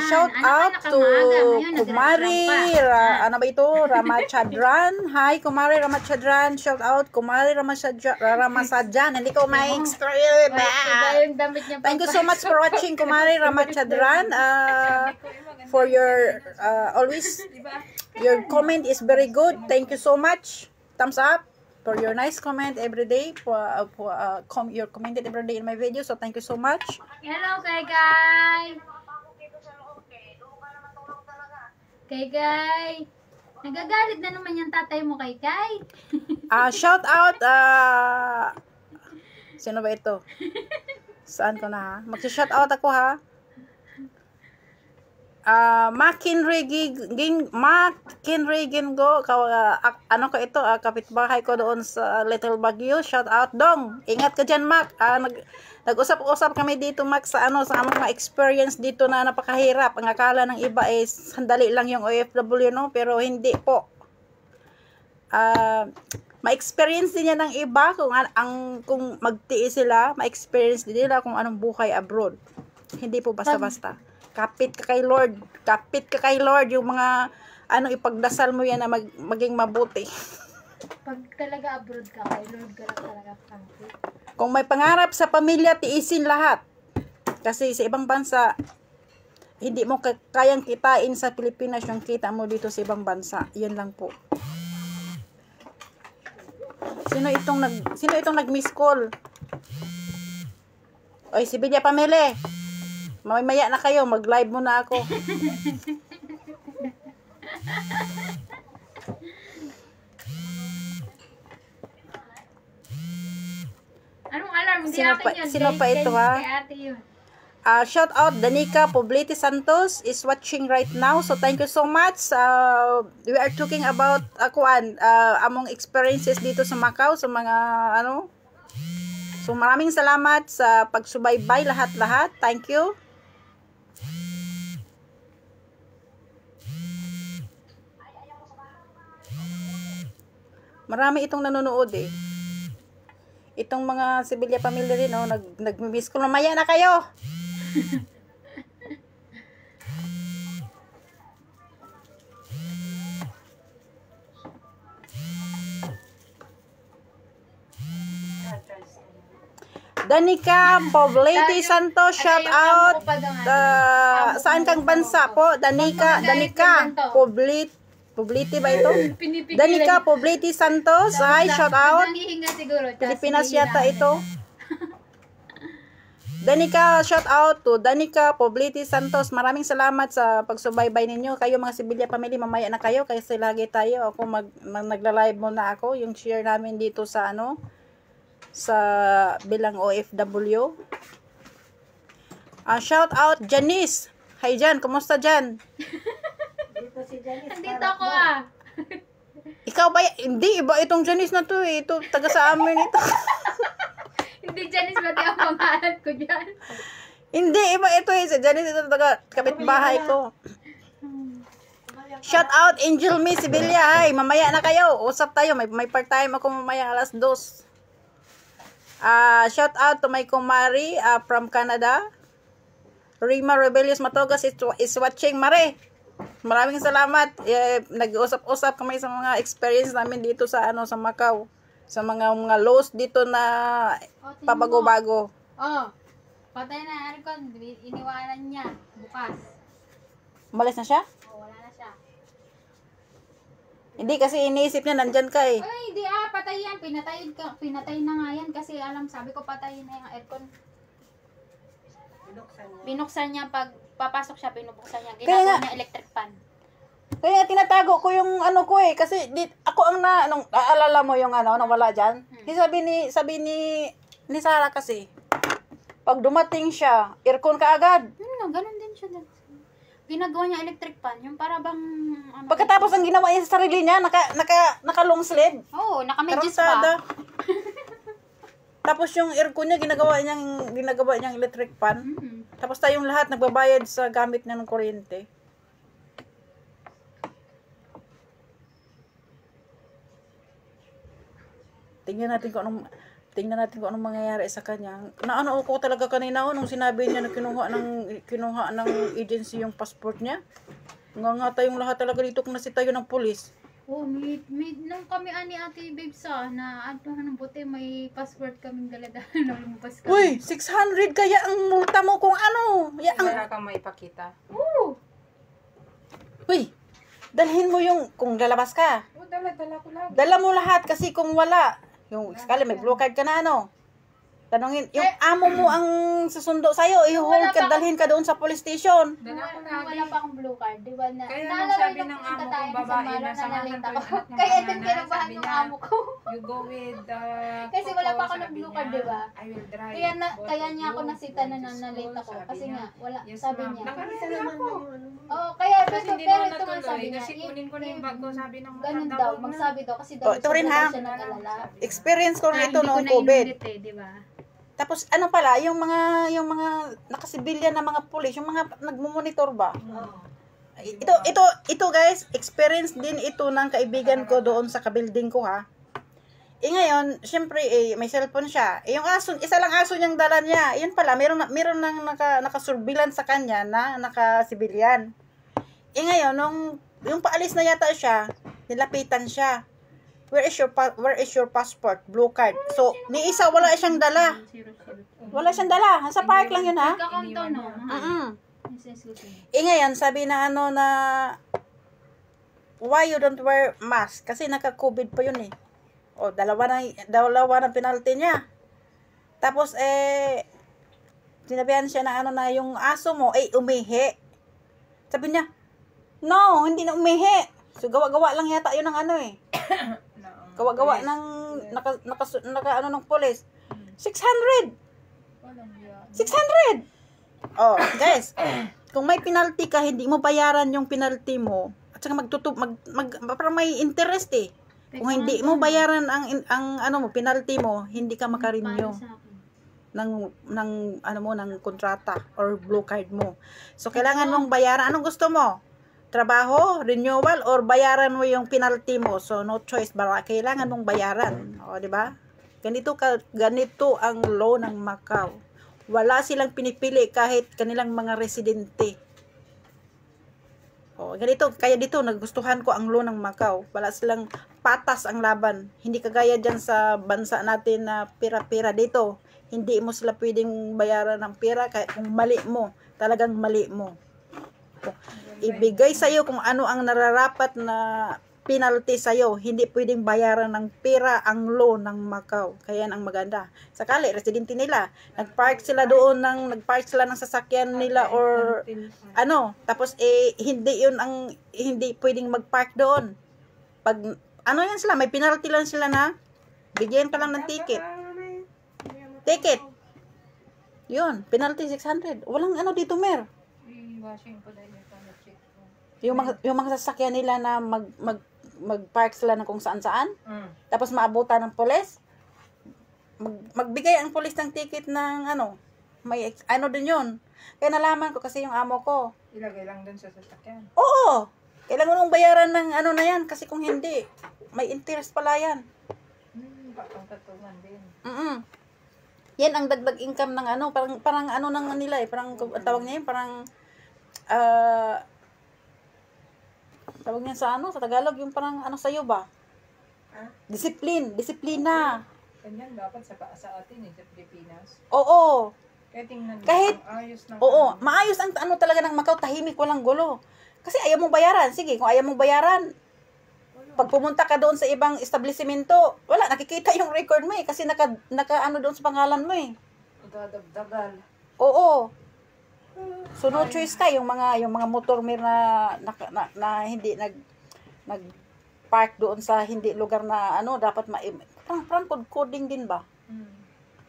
Shout out to Kumari Ramachadran. Hi Kumari Ramachadran. Shout out Kumari Ramasadjan. Hindi ko ma-experience. Thank you so much for watching Kumari Ramachadran. For your always your comment is very good. Thank you so much. Thumbs up for your nice comment every day. Your commented every day in my video. So thank you so much. Hello guys. Kay. Nagagalit na naman yung tatay mo kay. Shout out sino ba ito? Saan ko na ha? Mag-shout out ako ha. Makinry Gingo, ano ko ito, kapitbahay ko doon sa Little Baguio. Shout out dong. Ingat ka diyan, Mac. Nag-usap-usap kami dito, Mac, sa among mga experience dito na napakahirap. Ang akala ng iba is sandali lang yung OFW, no? Pero hindi po. Ma-experience din yan ng iba kung magtiis sila, ma-experience din nila kung anong buhay abroad. Hindi po basta-basta. Kapit ka kay Lord yung mga ipagdasal mo yan na maging mabuti. Pag talaga abroad ka, kay Lord ka lang talaga kampi. Kung may pangarap sa pamilya, tiisin lahat. Kasi sa ibang bansa, hindi mo kayang kitain sa Pilipinas yung kita mo dito sa ibang bansa. Yan lang po. Sino itong nag-miss call? Oy, si Bilya Pamele. Mamaya na kayo, mag-live muna ako. Anong alarm? Hindi Sino akin pa- yun. sino pa ito, ha? Kay ate yun. Shout out Danica Poblete Santos is watching right now. So thank you so much. We are talking about among experiences dito sa Macau sa mga ano. So maraming salamat sa pagsubaybay lahat-lahat. Thank you. Marami itong nanonood eh. Itong mga Sibilya pamilya rin, oh, nag-miss ko. Mamaya na kayo. Danica Poblete Santos, shout out. Saan kang bansa po? Danica Poblete ba ito? Danica Poblete Santos, hi, shout out. Pilipinas yata ito. Danica, shout out to Danica Poblete Santos. Maraming salamat sa pagsubaybay ninyo. Kayo mga Sibilya family, mamaya na kayo kasi lagi tayo. Ako nagla-live muna ako. Yung share namin dito sa sa bilang OFW. Shout out Janice. Hi Jan, kumusta Jan? Dito si Janice. Nandito ako ah. Ikaw ba? Hindi, iba itong Janice na to eh. Ito, taga sa amin ito. Hindi Janice, pati ang pangalan ko dyan. Hindi, iba ito eh. Si Janice ito taga kapitbahay ko. Shout out Angel Me Sibilya. Ay, mamaya na kayo. Usap tayo. May part-time ako mamaya alas 2. Shout out to my kumari from Canada. Rima Rebellious Matogas is watching. Mare, maraming salamat. Nag-usap-usap kami sa mga experience namin dito sa sa Macau. Sa mga laws dito na pabago-bago. Patay na aircon. Iniwanan niya. Bukas. Umalis na siya? Wala na siya. Hindi kasi iniisip niya nandyan ka eh. Ay, hindi patay yan. Pinatay na nga yan kasi sabi ko patayin na yung aircon. Binuksan niya pag papasok siya, binubuksan niya. Ginagawa niya electric fan. Kaya tinatago ko yung ko eh. Kasi ako ang naalala mo yung nang wala dyan. Sabi ni Sarah kasi, pag dumating siya, aircon ka agad. Ganun din siya. Ginagawa niya electric fan. Yung para bang Pagkatapos ang ginawa niya sa sarili niya, naka long sleeve. Oo, naka-medis pa. Tapos yung aircon niya, ginagawa niyang electric fan. Tapos tayong lahat nagbabayad sa gamit niya ng kuryente. Tingnan natin kung anong mangyayari sa kanya. Naano ko talaga kanina nung sinabi niya na kinuha ng agency yung passport niya. Nga tayong lahat talaga dito kung nasi tayo ng pulis. Nung kami ani ate babes na ng buti may passport kaming dala-dala lumabas kami. Uy, 600 kaya ang multa mo kung ano. Wala kang maipakita. Uy, dalhin mo yung kung lalabas ka. Dala ko lang. Dala mo lahat kasi kung wala, yung sakali may blue card ka na tanungin, yung amo mo ang susundo sa'yo, i-hold ka, dalhin ka doon sa police station. Wala pa akong blue card, di ba? Kaya nung sabi ng amo kong babae na samahan ko yung anak ng kaya din panganay, kinabahan sabi yung niya, amo ko. you go with Kasi wala pa ako Coco, ng blue sabi card, niya, di ba? I will drive. Kaya niya ako both nasita na you going to na-late school, ako. sabi Kasi niya. nga, wala, Yes, sabi ma'am. niya. Nakaredy ako. Kaya Kasi hindi pero naman ito nga sabi natuloy. niya. Kasi kunin ko na yung bag ko, sabi ng Ganun matanda, daw, huwag na. magsabi daw. Kasi daw, Ito rin, ha? siya nag-alala. Experience ko rin ito Hindi ko noong na COVID. inulit di ba? Tapos pala, yung mga nakasibilyan na mga pulis, yung mga nagmumonitor ba? Ito guys, experience din ito ng kaibigan ko doon sa kabuilding ko ha. Ngayon, syempre may cellphone siya. Yung aso, isa lang aso niyang dala niya. Yun pala, meron nang nakasurveillance sa kanya na nakasibilyan. Ngayon, nung yung paalis na yata siya, nilapitan siya. Where is your passport? Blue card. So, ni isa wala siyang dala. Wala siyang dala. Sa park lang yun, ha? Nagkakanto, no? Ngayon, sabi na na why you don't wear mask? Kasi naka-COVID pa yun eh. O, dalawa na penalty niya. Tapos, sinabihan siya na na yung aso mo, umihi. Sabi niya, no, hindi na umihi. So, gawa-gawa lang yata yun ng gawa-gawa ng ng police. 600! 600! Oh, guys, kung may penalty ka, hindi mo bayaran yung penalty mo, at saka parang may interest eh. Kung hindi mo bayaran ang penalty mo, hindi ka makarenew ng kontrata or blue card mo. So, kailangan mong bayaran. Anong gusto mo? Trabaho, renewal, or bayaran mo yung penalty mo? So, no choice. Kailangan mong bayaran. O, di ba? Ganito ang law ng Macau. Wala silang pinipili kahit kanilang mga residente. O, ganito. Kaya dito, nagustuhan ko ang law ng Macau. Wala silang patas ang laban. Hindi kagaya dyan sa bansa natin na pira-pira dito. Hindi mo sila pwedeng bayaran ng pera kahit kung mali mo. Talagang mali mo. Ibigay sa'yo kung ano ang nararapat na penalty sa'yo. Hindi pwedeng bayaran ng pera ang law ng Macau. Kaya ang maganda. Sakali, residente nila. Nagpark sila ng sasakyan nila or tapos hindi pwedeng magpark doon. Pag yan sila, may penalty lang sila na bigyan ka lang ng ticket. Ticket. Yun, penalty 600. Walang dito, Mer. Yung mga sasakyan nila na mag-park sila ng kung saan-saan. Tapos maabutan ng pulis. Magbigay ang pulis ng ticket ng may din yun. Kaya nalaman ko kasi yung amo ko. Ilagay lang dun sa sasakyan. Oo. Kailangan mong bayaran ng na yan. Kasi kung hindi, may interest pala yan. Pangkatungan din. Yan ang dagdag income ng parang nang nila eh. Parang, tawag niya yun, parang, tawag niya sa Tagalog, yung parang sa'yo ba? Disiplina. Ganyan dapat sa atin sa Pilipinas. Oo. Kaya tingnan mo, ayos ng maayos ang talaga ng Macau, tahimik, walang gulo. Kasi ayaw mong bayaran. Sige, kung ayaw mong bayaran, pag pumunta ka doon sa ibang establishmento, wala, nakikita yung record mo eh. Kasi naka doon sa pangalan mo eh. Dadagdagan. Oo. So no choice ka yung mga motor mir na hindi nag park doon sa hindi lugar na dapat parang coding din ba?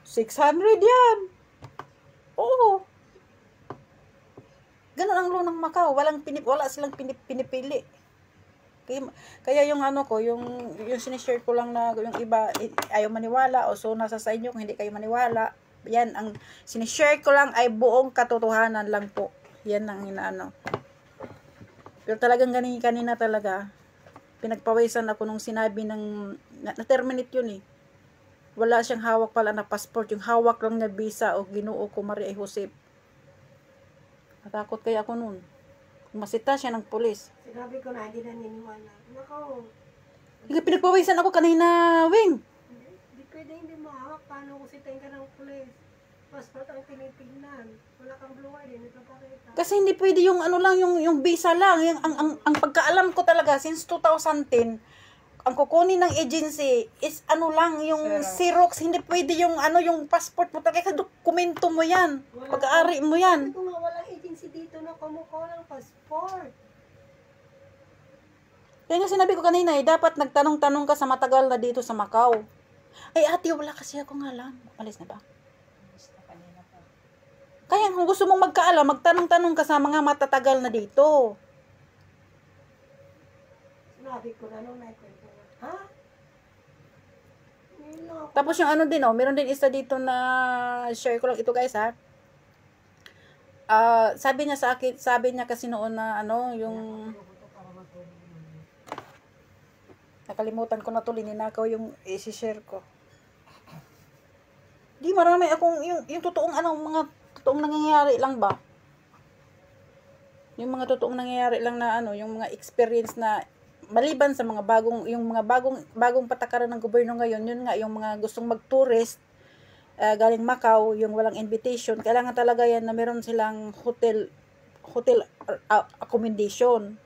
600 yan. Oo. Ganun ang law ng Macau, wala silang pinipili. Kaya yung yung sinishare ko lang na yung iba ayaw maniwala o so nasa sa inyo kung hindi kayo maniwala. Yan, ang sinishare ko lang ay buong katotohanan lang po. Yan ang Pero talagang kanina talaga, pinagpawisan ako nung sinabi na-terminate yun eh. Wala siyang hawak pala na passport. Yung hawak lang na visa o Ginoo ko Maria Josep. Natakot kaya ako nun. Masita siya ng pulis. Sinabi ko na, hindi na niniwala. Nako. Pinagpawisan ako kanina, Wing. Hindi pwede hindi mahawak. Paano kung sitayin ka ng pulis? Passport ang tinitignan. Wala kang blue card, hindi ka pakita. Kasi hindi pwede yung yung visa lang. Ang pagkaalam ko talaga, since 2010, ang kukunin ng agency is lang, yung Xerox. Hindi pwede yung yung passport mo. Talaga dokumento mo yan. Pag-aari mo yan. Kung walang agency dito na kumukuha ng passport. Kaya nga sinabi ko kanina dapat nagtanong-tanong ka sa matagal na dito sa Macau. Ay ate, wala kasi akong alam. Alis na ba? Kaya kung gusto mong magkaalam, magtanong-tanong ka sa mga matatagal na dito. Sinabi ko na nung naikwento na. Ha? Tapos yung din meron din isa dito na share ko lang ito guys ha. Sabi niya kasi noon na yung nakalimutan ko na to, lininakaw yung i-share ko. Di marami akong yung totoong mga totoong nangyayari lang ba? Yung mga totoong nangyayari lang na ano, yung mga experience na maliban sa mga bagong patakaran ng gobyerno ngayon, yun nga, yung mga gustong mag-tourist, galing Macau, yung walang invitation, kailangan talaga yan na meron silang hotel accommodation.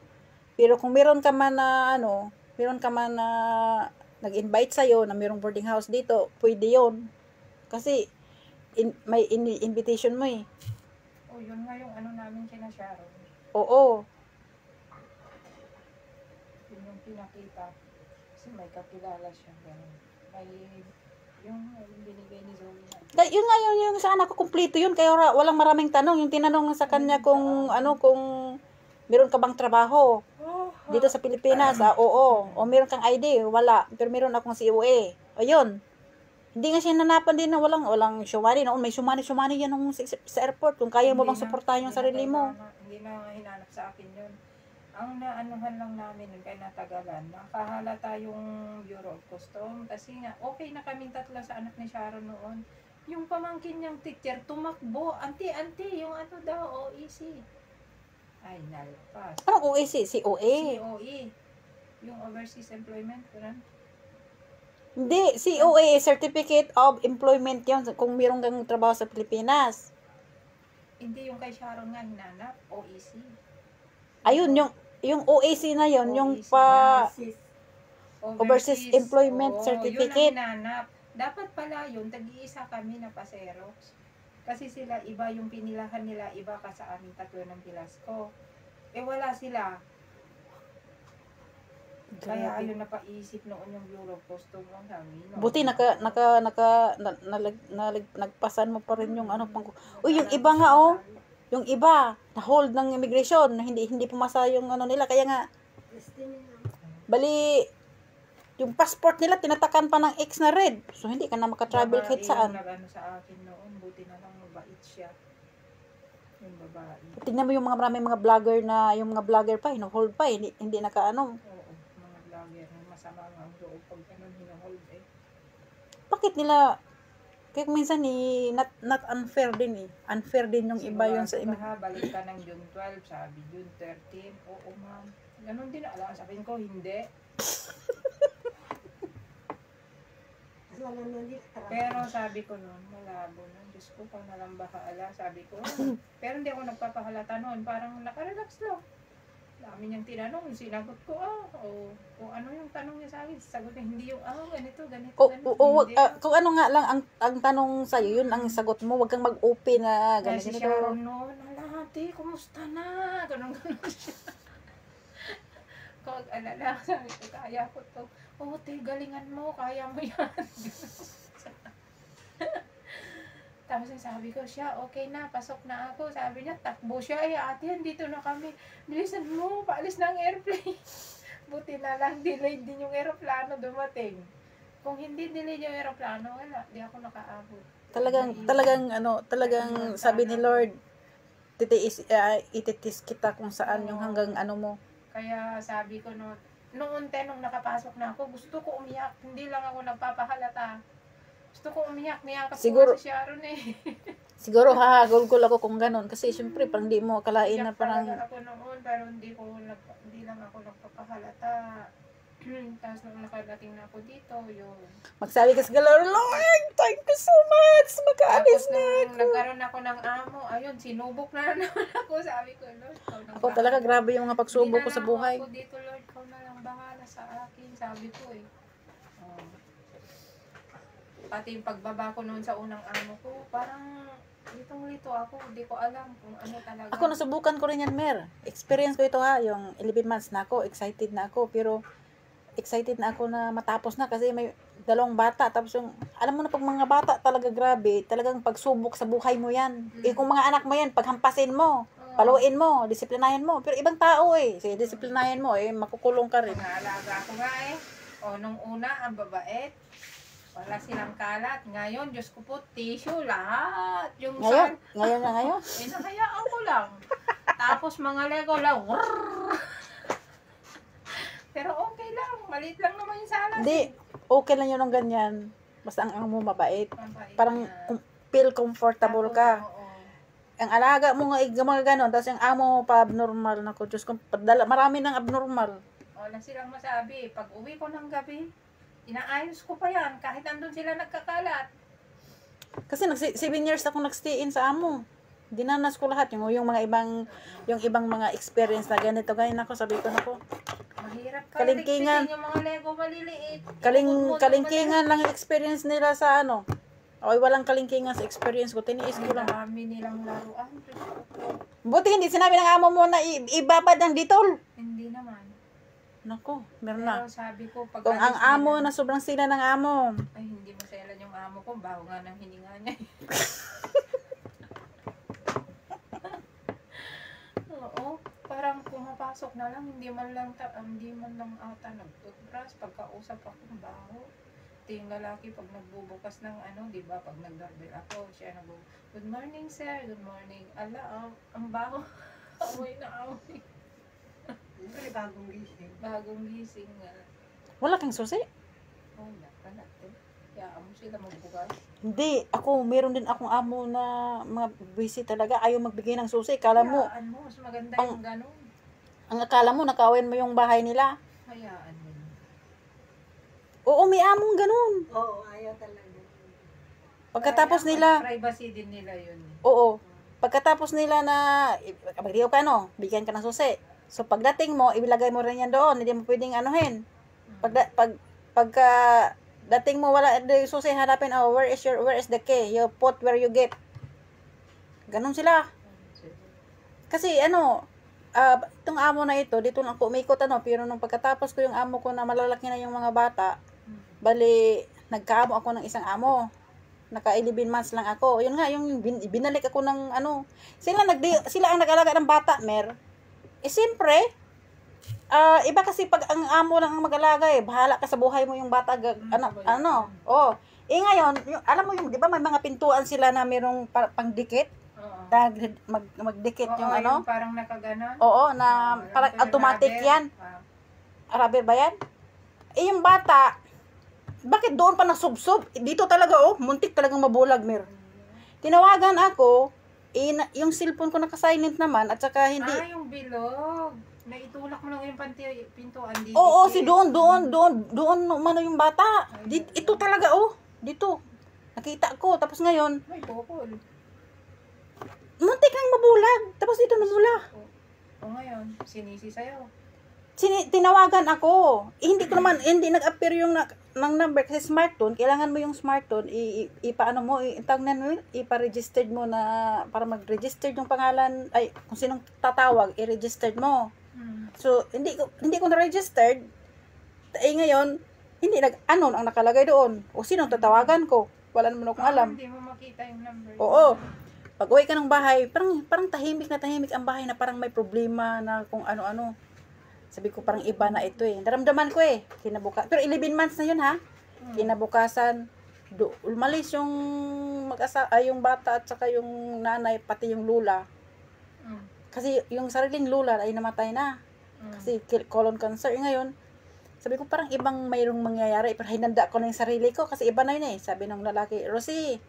Pero kung meron ka man na nag-invite sa'yo na merong boarding house dito, pwede yun. Kasi may invitation mo eh. Oh, yun nga yung ano namin kina Sharon. Oo. Yun yung pinakita. Kasi may kakilala siya. Ganun. May yung binigay ni Zoe na. Yun nga yung sa anak ko, kumpleto yun. Kaya walang maraming tanong. Yung tinanong sa kanya kung meron ka bang trabaho dito sa Pilipinas. Oo. O meron kang ID. Wala. Pero meron akong COA. Ayun. Hindi nga siya nanapan din na walang shumani. Noon may shumani yan nung sa airport. Kung kaya mo bang suportahan yung sarili mo. Hindi na hinanap sa akin yun. Ang naanuhan lang namin nun kaya natagalan, nakahalata yung Bureau of Custom kasi nga okay na kaming tatlo sa anak ni Sharon noon. Yung pamangkin niyang teacher tumakbo, auntie, yung ano daw, OEC. Ay, nalpas. Anong OEC? COA? COE. Yung Overseas Employment, kuran. Hindi, COA, Certificate of Employment yun kung meron kang trabaho sa Pilipinas. Hindi yung kay Sharon nga hinanap, OEC. Ayun, yung OAC na yun, yung Overseas Employment Certificate. Yun ang hinanap. Dapat pala yun, tag-iisa kami na paserox. Kasi sila, iba yung pinilahan nila, iba ka sa aming tatlo ng Pilasco. Eh wala sila. Kaya ayun napaisip noon yung Bureau of Custom ng kami. No? Buti nagpasan mo pa rin yung ano pang. Uy, yung iba nga oh. Yung iba, na-hold ng immigration, hindi pumasa yung ano nila, kaya nga, bali, yung passport nila, tinatakan pa ng X na red. So, hindi ka na makatravel kahit saan. Nag-ano sa akin noon, buti na lang mabait siya. Yung babae. Tingnan mo yung maraming mga vlogger na, yung mga vlogger pa, hino-hold pa, hindi nakaano. Oo, mga vlogger, masama nga ang loob pag hino-hold eh. Bakit nila, kaya minsan not unfair din eh. Unfair din yung iba yun sa balik ka ng June 12, sabi June 13. Oo ma'am. Ganon din alam. Sabihin ko, hindi. Pero sabi ko noon, malabo na. Diyos ko, kung nalang bakaala. Sabi ko, pero hindi ako nagpapahalata noon. Parang nakarelax lang. Dami niyang tinanong, sinagot ko, o kung ano yung tanong niya sa akin, sagot niya, hindi yung, ganito. Kung ano nga lang, ang tanong sa'yo, yun ang sagot mo, wag kang mag-open na, ganito. Kasi siya, no, ate, kumusta na? Ganon siya. Kung alala, sabi ko, kaya ko to. Te, galingan mo, kaya mo yan. Tapos sabi ko siya, okay na, pasok na ako. Sabi niya, takbo siya. Ate, dito na kami. Bilisan mo, paalis na ang airplane. Buti na lang, delayed din yung aeroplano dumating. Kung hindi delayed yung aeroplano, wala, di ako nakaabot. Talagang sabi ni Lord, ititis kita kung saan yung hanggang ano mo. Kaya sabi ko, nung nakapasok na ako, gusto ko umiyak. Hindi lang ako nagpapahalata. Gusto ko umiyak, niyakap ko si Sharon eh. Siguro hahagulgol ako kung ganun. Kasi syempre, parang di mo akalain na parang... ako noon, pero hindi lang ako nagpapahalata. Tapos nung nakadating na ako dito, yun. Magsabi ka sa Lord, thank you so much. Mag-aalis na ako. Nagkaroon ako ng amo, ayun, sinubok na naman ako. Sabi ko, Lord, ako talaga, grabe yung mga pagsubok ko sa buhay. Ako dito, Lord, ikaw na lang bahala sa akin. Sabi ko eh. Pati yung pagbaba ko noon sa unang amo ko, parang litong-lito ako. Hindi ko alam kung ano talaga. Ako nasubukan ko rin yan, Mer. Experience ko ito ha. Yung 11 months na ako, excited na ako. Pero excited na ako na matapos na kasi may 2 bata. Tapos yung, alam mo na pag mga bata talaga grabe, talagang pagsubok sa buhay mo yan. Kung mga anak mo yan, paghampasin mo, paluin mo, disiplinahin mo. Pero ibang tao eh. Sige, disiplinahin mo makukulong ka rin. Naalaga ko nga eh. Nung una, ang babait. Wala silang kalat. Ngayon, Diyos ko po, tissue lahat. Yung ngayon na ngayon? Nakayaan ko lang. Tapos mga Lego lang. Pero okay lang. Maliit lang naman yung salas. Hindi. Okay lang yun ng ganyan. Basta ang mo mabait. Parang feel comfortable ka. ang alaga mo nga mga ganon, tapos yung amo mo pa abnormal na ko. Diyos ko, marami ng abnormal. Wala silang masabi. Pag uwi ko ng gabi, inaayos ko pa yan. Kahit nandun sila nagkakalat. Kasi 7 years ako nagstay in sa amo. Dinanas ko lahat yung mga ibang mga experience na ganito ganyan ako, sabi ko nako. Mahirap ka Kalingkingan. ligpitin yung mga Lego maliliit. Kalingkingan lang yung experience nila sa ano. Oy, walang kalingkingan sa experience ko. Tiniis ko lang. Ang dami nilang laruan. Buti hindi sinabi ng amo mo na ibabad ng ditol. Hindi naman. Nako, meron na. Pero sabi ko, pag Kung ang alis amo nila- na sobrang sila ng amo. Ay, hindi maselan yung amo ko. Baho nga ng hininga niya. Oo. Parang pumapasok na lang. Hindi man lang ata nag-toothbrush. Pagkausap ako, baho. Ito yung lalaki pag nagbubukas ng ano, di ba? Pag nag-doorbell ako, siya good morning, sir. Good morning. Ala, ang baho. Amoy na amoy. Siyempre, bagong gising. Bagong gising nga. Wala kang susi? Oh, naka natin. Kaya mo sila magbukas. Hindi, meron din akong amo na mga busy talaga. Ayaw magbigay ng susi. Kala mo, Hayaan mo, mas maganda Ang- yung ganun. ang akala mo, nakawin mo yung bahay nila. Hayaan mo. Oo, may among ganun. Oo, ayaw talaga. Pagkatapos nila, Privacy din nila yun. oo, pagkatapos nila na, magdiyo ka no, bigyan ka ng susi. So, pagdating mo, ibilagay mo rin yan doon. Hindi mo pwedeng anuhin. Pagka dating mo, wala yung susi, hanapin, where is the key? You put where you get. Ganon sila. Kasi, itong amo na ito, dito lang ako umikot, pero nung pagkatapos ko yung amo ko na malalaki na yung mga bata, bali, nagkaamo ako ng isang amo. Naka 11 months lang ako. Yun nga, yung binalik ako ng sila ang nag-alaga ng bata, mer. Siyempre, iba kasi pag ang amo lang ang mag-alaga bahala ka sa buhay mo yung bata, ngayon, alam mo yung, di ba may mga pintuan sila na mayroong pangdikit? Oo. Magdikit Oo, yung yung parang nakaganon. Oo, na parang automatic yan. Rubber ba yan? Yung bata, bakit doon pa nasubsob? Dito talaga, muntik talagang mabulag, mir. Tinawagan ako, yung cellphone ko naka-silent naman, at saka hindi. Yung bilog. Naitulak mo lang yung pintuan dito. Oo, doon, umano yung bata. Ito talaga, dito. Nakita ko, tapos ngayon, May bukol. muntik lang mabulag. Tapos dito namula. O ngayon, sinisi sa'yo. Tinawagan ako. Hindi nag-appear yung ng number kasi smartphone. Kailangan mo yung smartphone, ipa-registered mo na para mag-register yung pangalan, kung sinong tatawag, i-registered mo. So, hindi ko na-registered. Ngayon, hindi ang nakalagay doon. O sinong tatawagan ko? Wala naman akong alam. Hindi mo makita yung number. Oo. Pag uwi ka ng bahay, parang tahimik ang bahay na parang may problema na kung ano-ano. Sabi ko parang iba na ito Naramdaman ko pero 11 months na yun ha. Kinabukasan, umalis yung yung bata at saka yung nanay, pati yung lula. Kasi yung sariling lula ay namatay na. Kasi colon cancer. Ngayon, sabi ko parang ibang mayroong mangyayari. Pero hinanda ko na yung sarili ko kasi iba na yun Sabi ng lalaki, Rosie,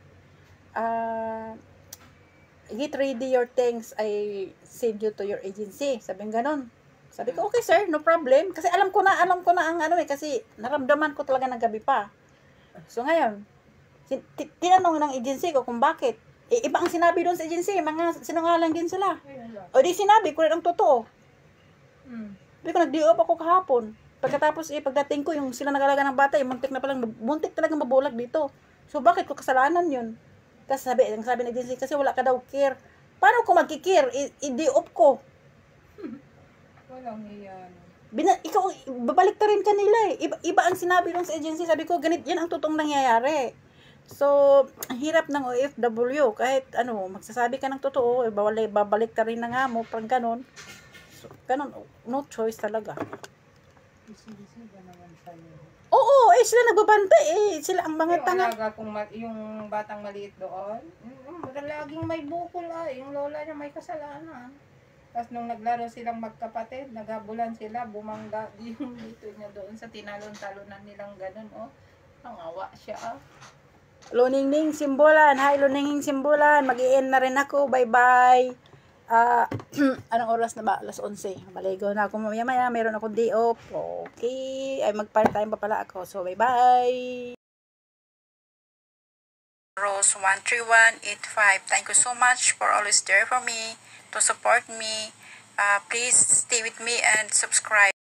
get ready your things. I send you to your agency. Sabi ng ganon. Sabi ko, okay sir, no problem. Kasi alam ko na ang kasi naramdaman ko talaga ng gabi pa. So ngayon, tinanong ng agency ko kung bakit. Iba ang sinabi doon sa agency, mga sinungaling din sila. O di sinabi ko rin ang totoo. Sabi ko, nag-di-off ako kahapon. Pagkatapos, pagdating ko, yung sila nag-alaga ng bata, muntik talagang mabulag dito. So bakit ko kasalanan yun? Kasi sabi ng agency, kasi wala ka daw care. Paano ko magkikare? I-di-off ko. Walang iyan. Ikaw, babalik ta rin kanila Iba ang sinabi doon sa agency. Sabi ko, yan ang totoong nangyayari. So, ang hirap ng OFW. Kahit, magsasabi ka ng totoo, babalik ta rin na nga mo, parang ganon. So, ganon, no choice talaga. Isisi ba naman sa'yo? Oo, sila nagbabantay Sila ang mga Yung tanga. alaga yung batang maliit doon, laging may bukol yung lola niya may kasalanan. Tapos nung naglaro silang magkapatid, nagabulan sila, bumangga yung dito niya doon sa tinalon-talonan nilang ganun, ang awa siya. Luningning Simbolan. Hi, Luningning Simbolan. Mag-i-end na rin ako. Bye-bye. Anong oras na ba? Alas 11. Maligo na ako maya-maya. Meron akong day off. Okay. Ay, mag-part time pa pala ako. So, bye-bye. Rose 13185. Thank you so much for always there for me, to support me. Please stay with me and subscribe.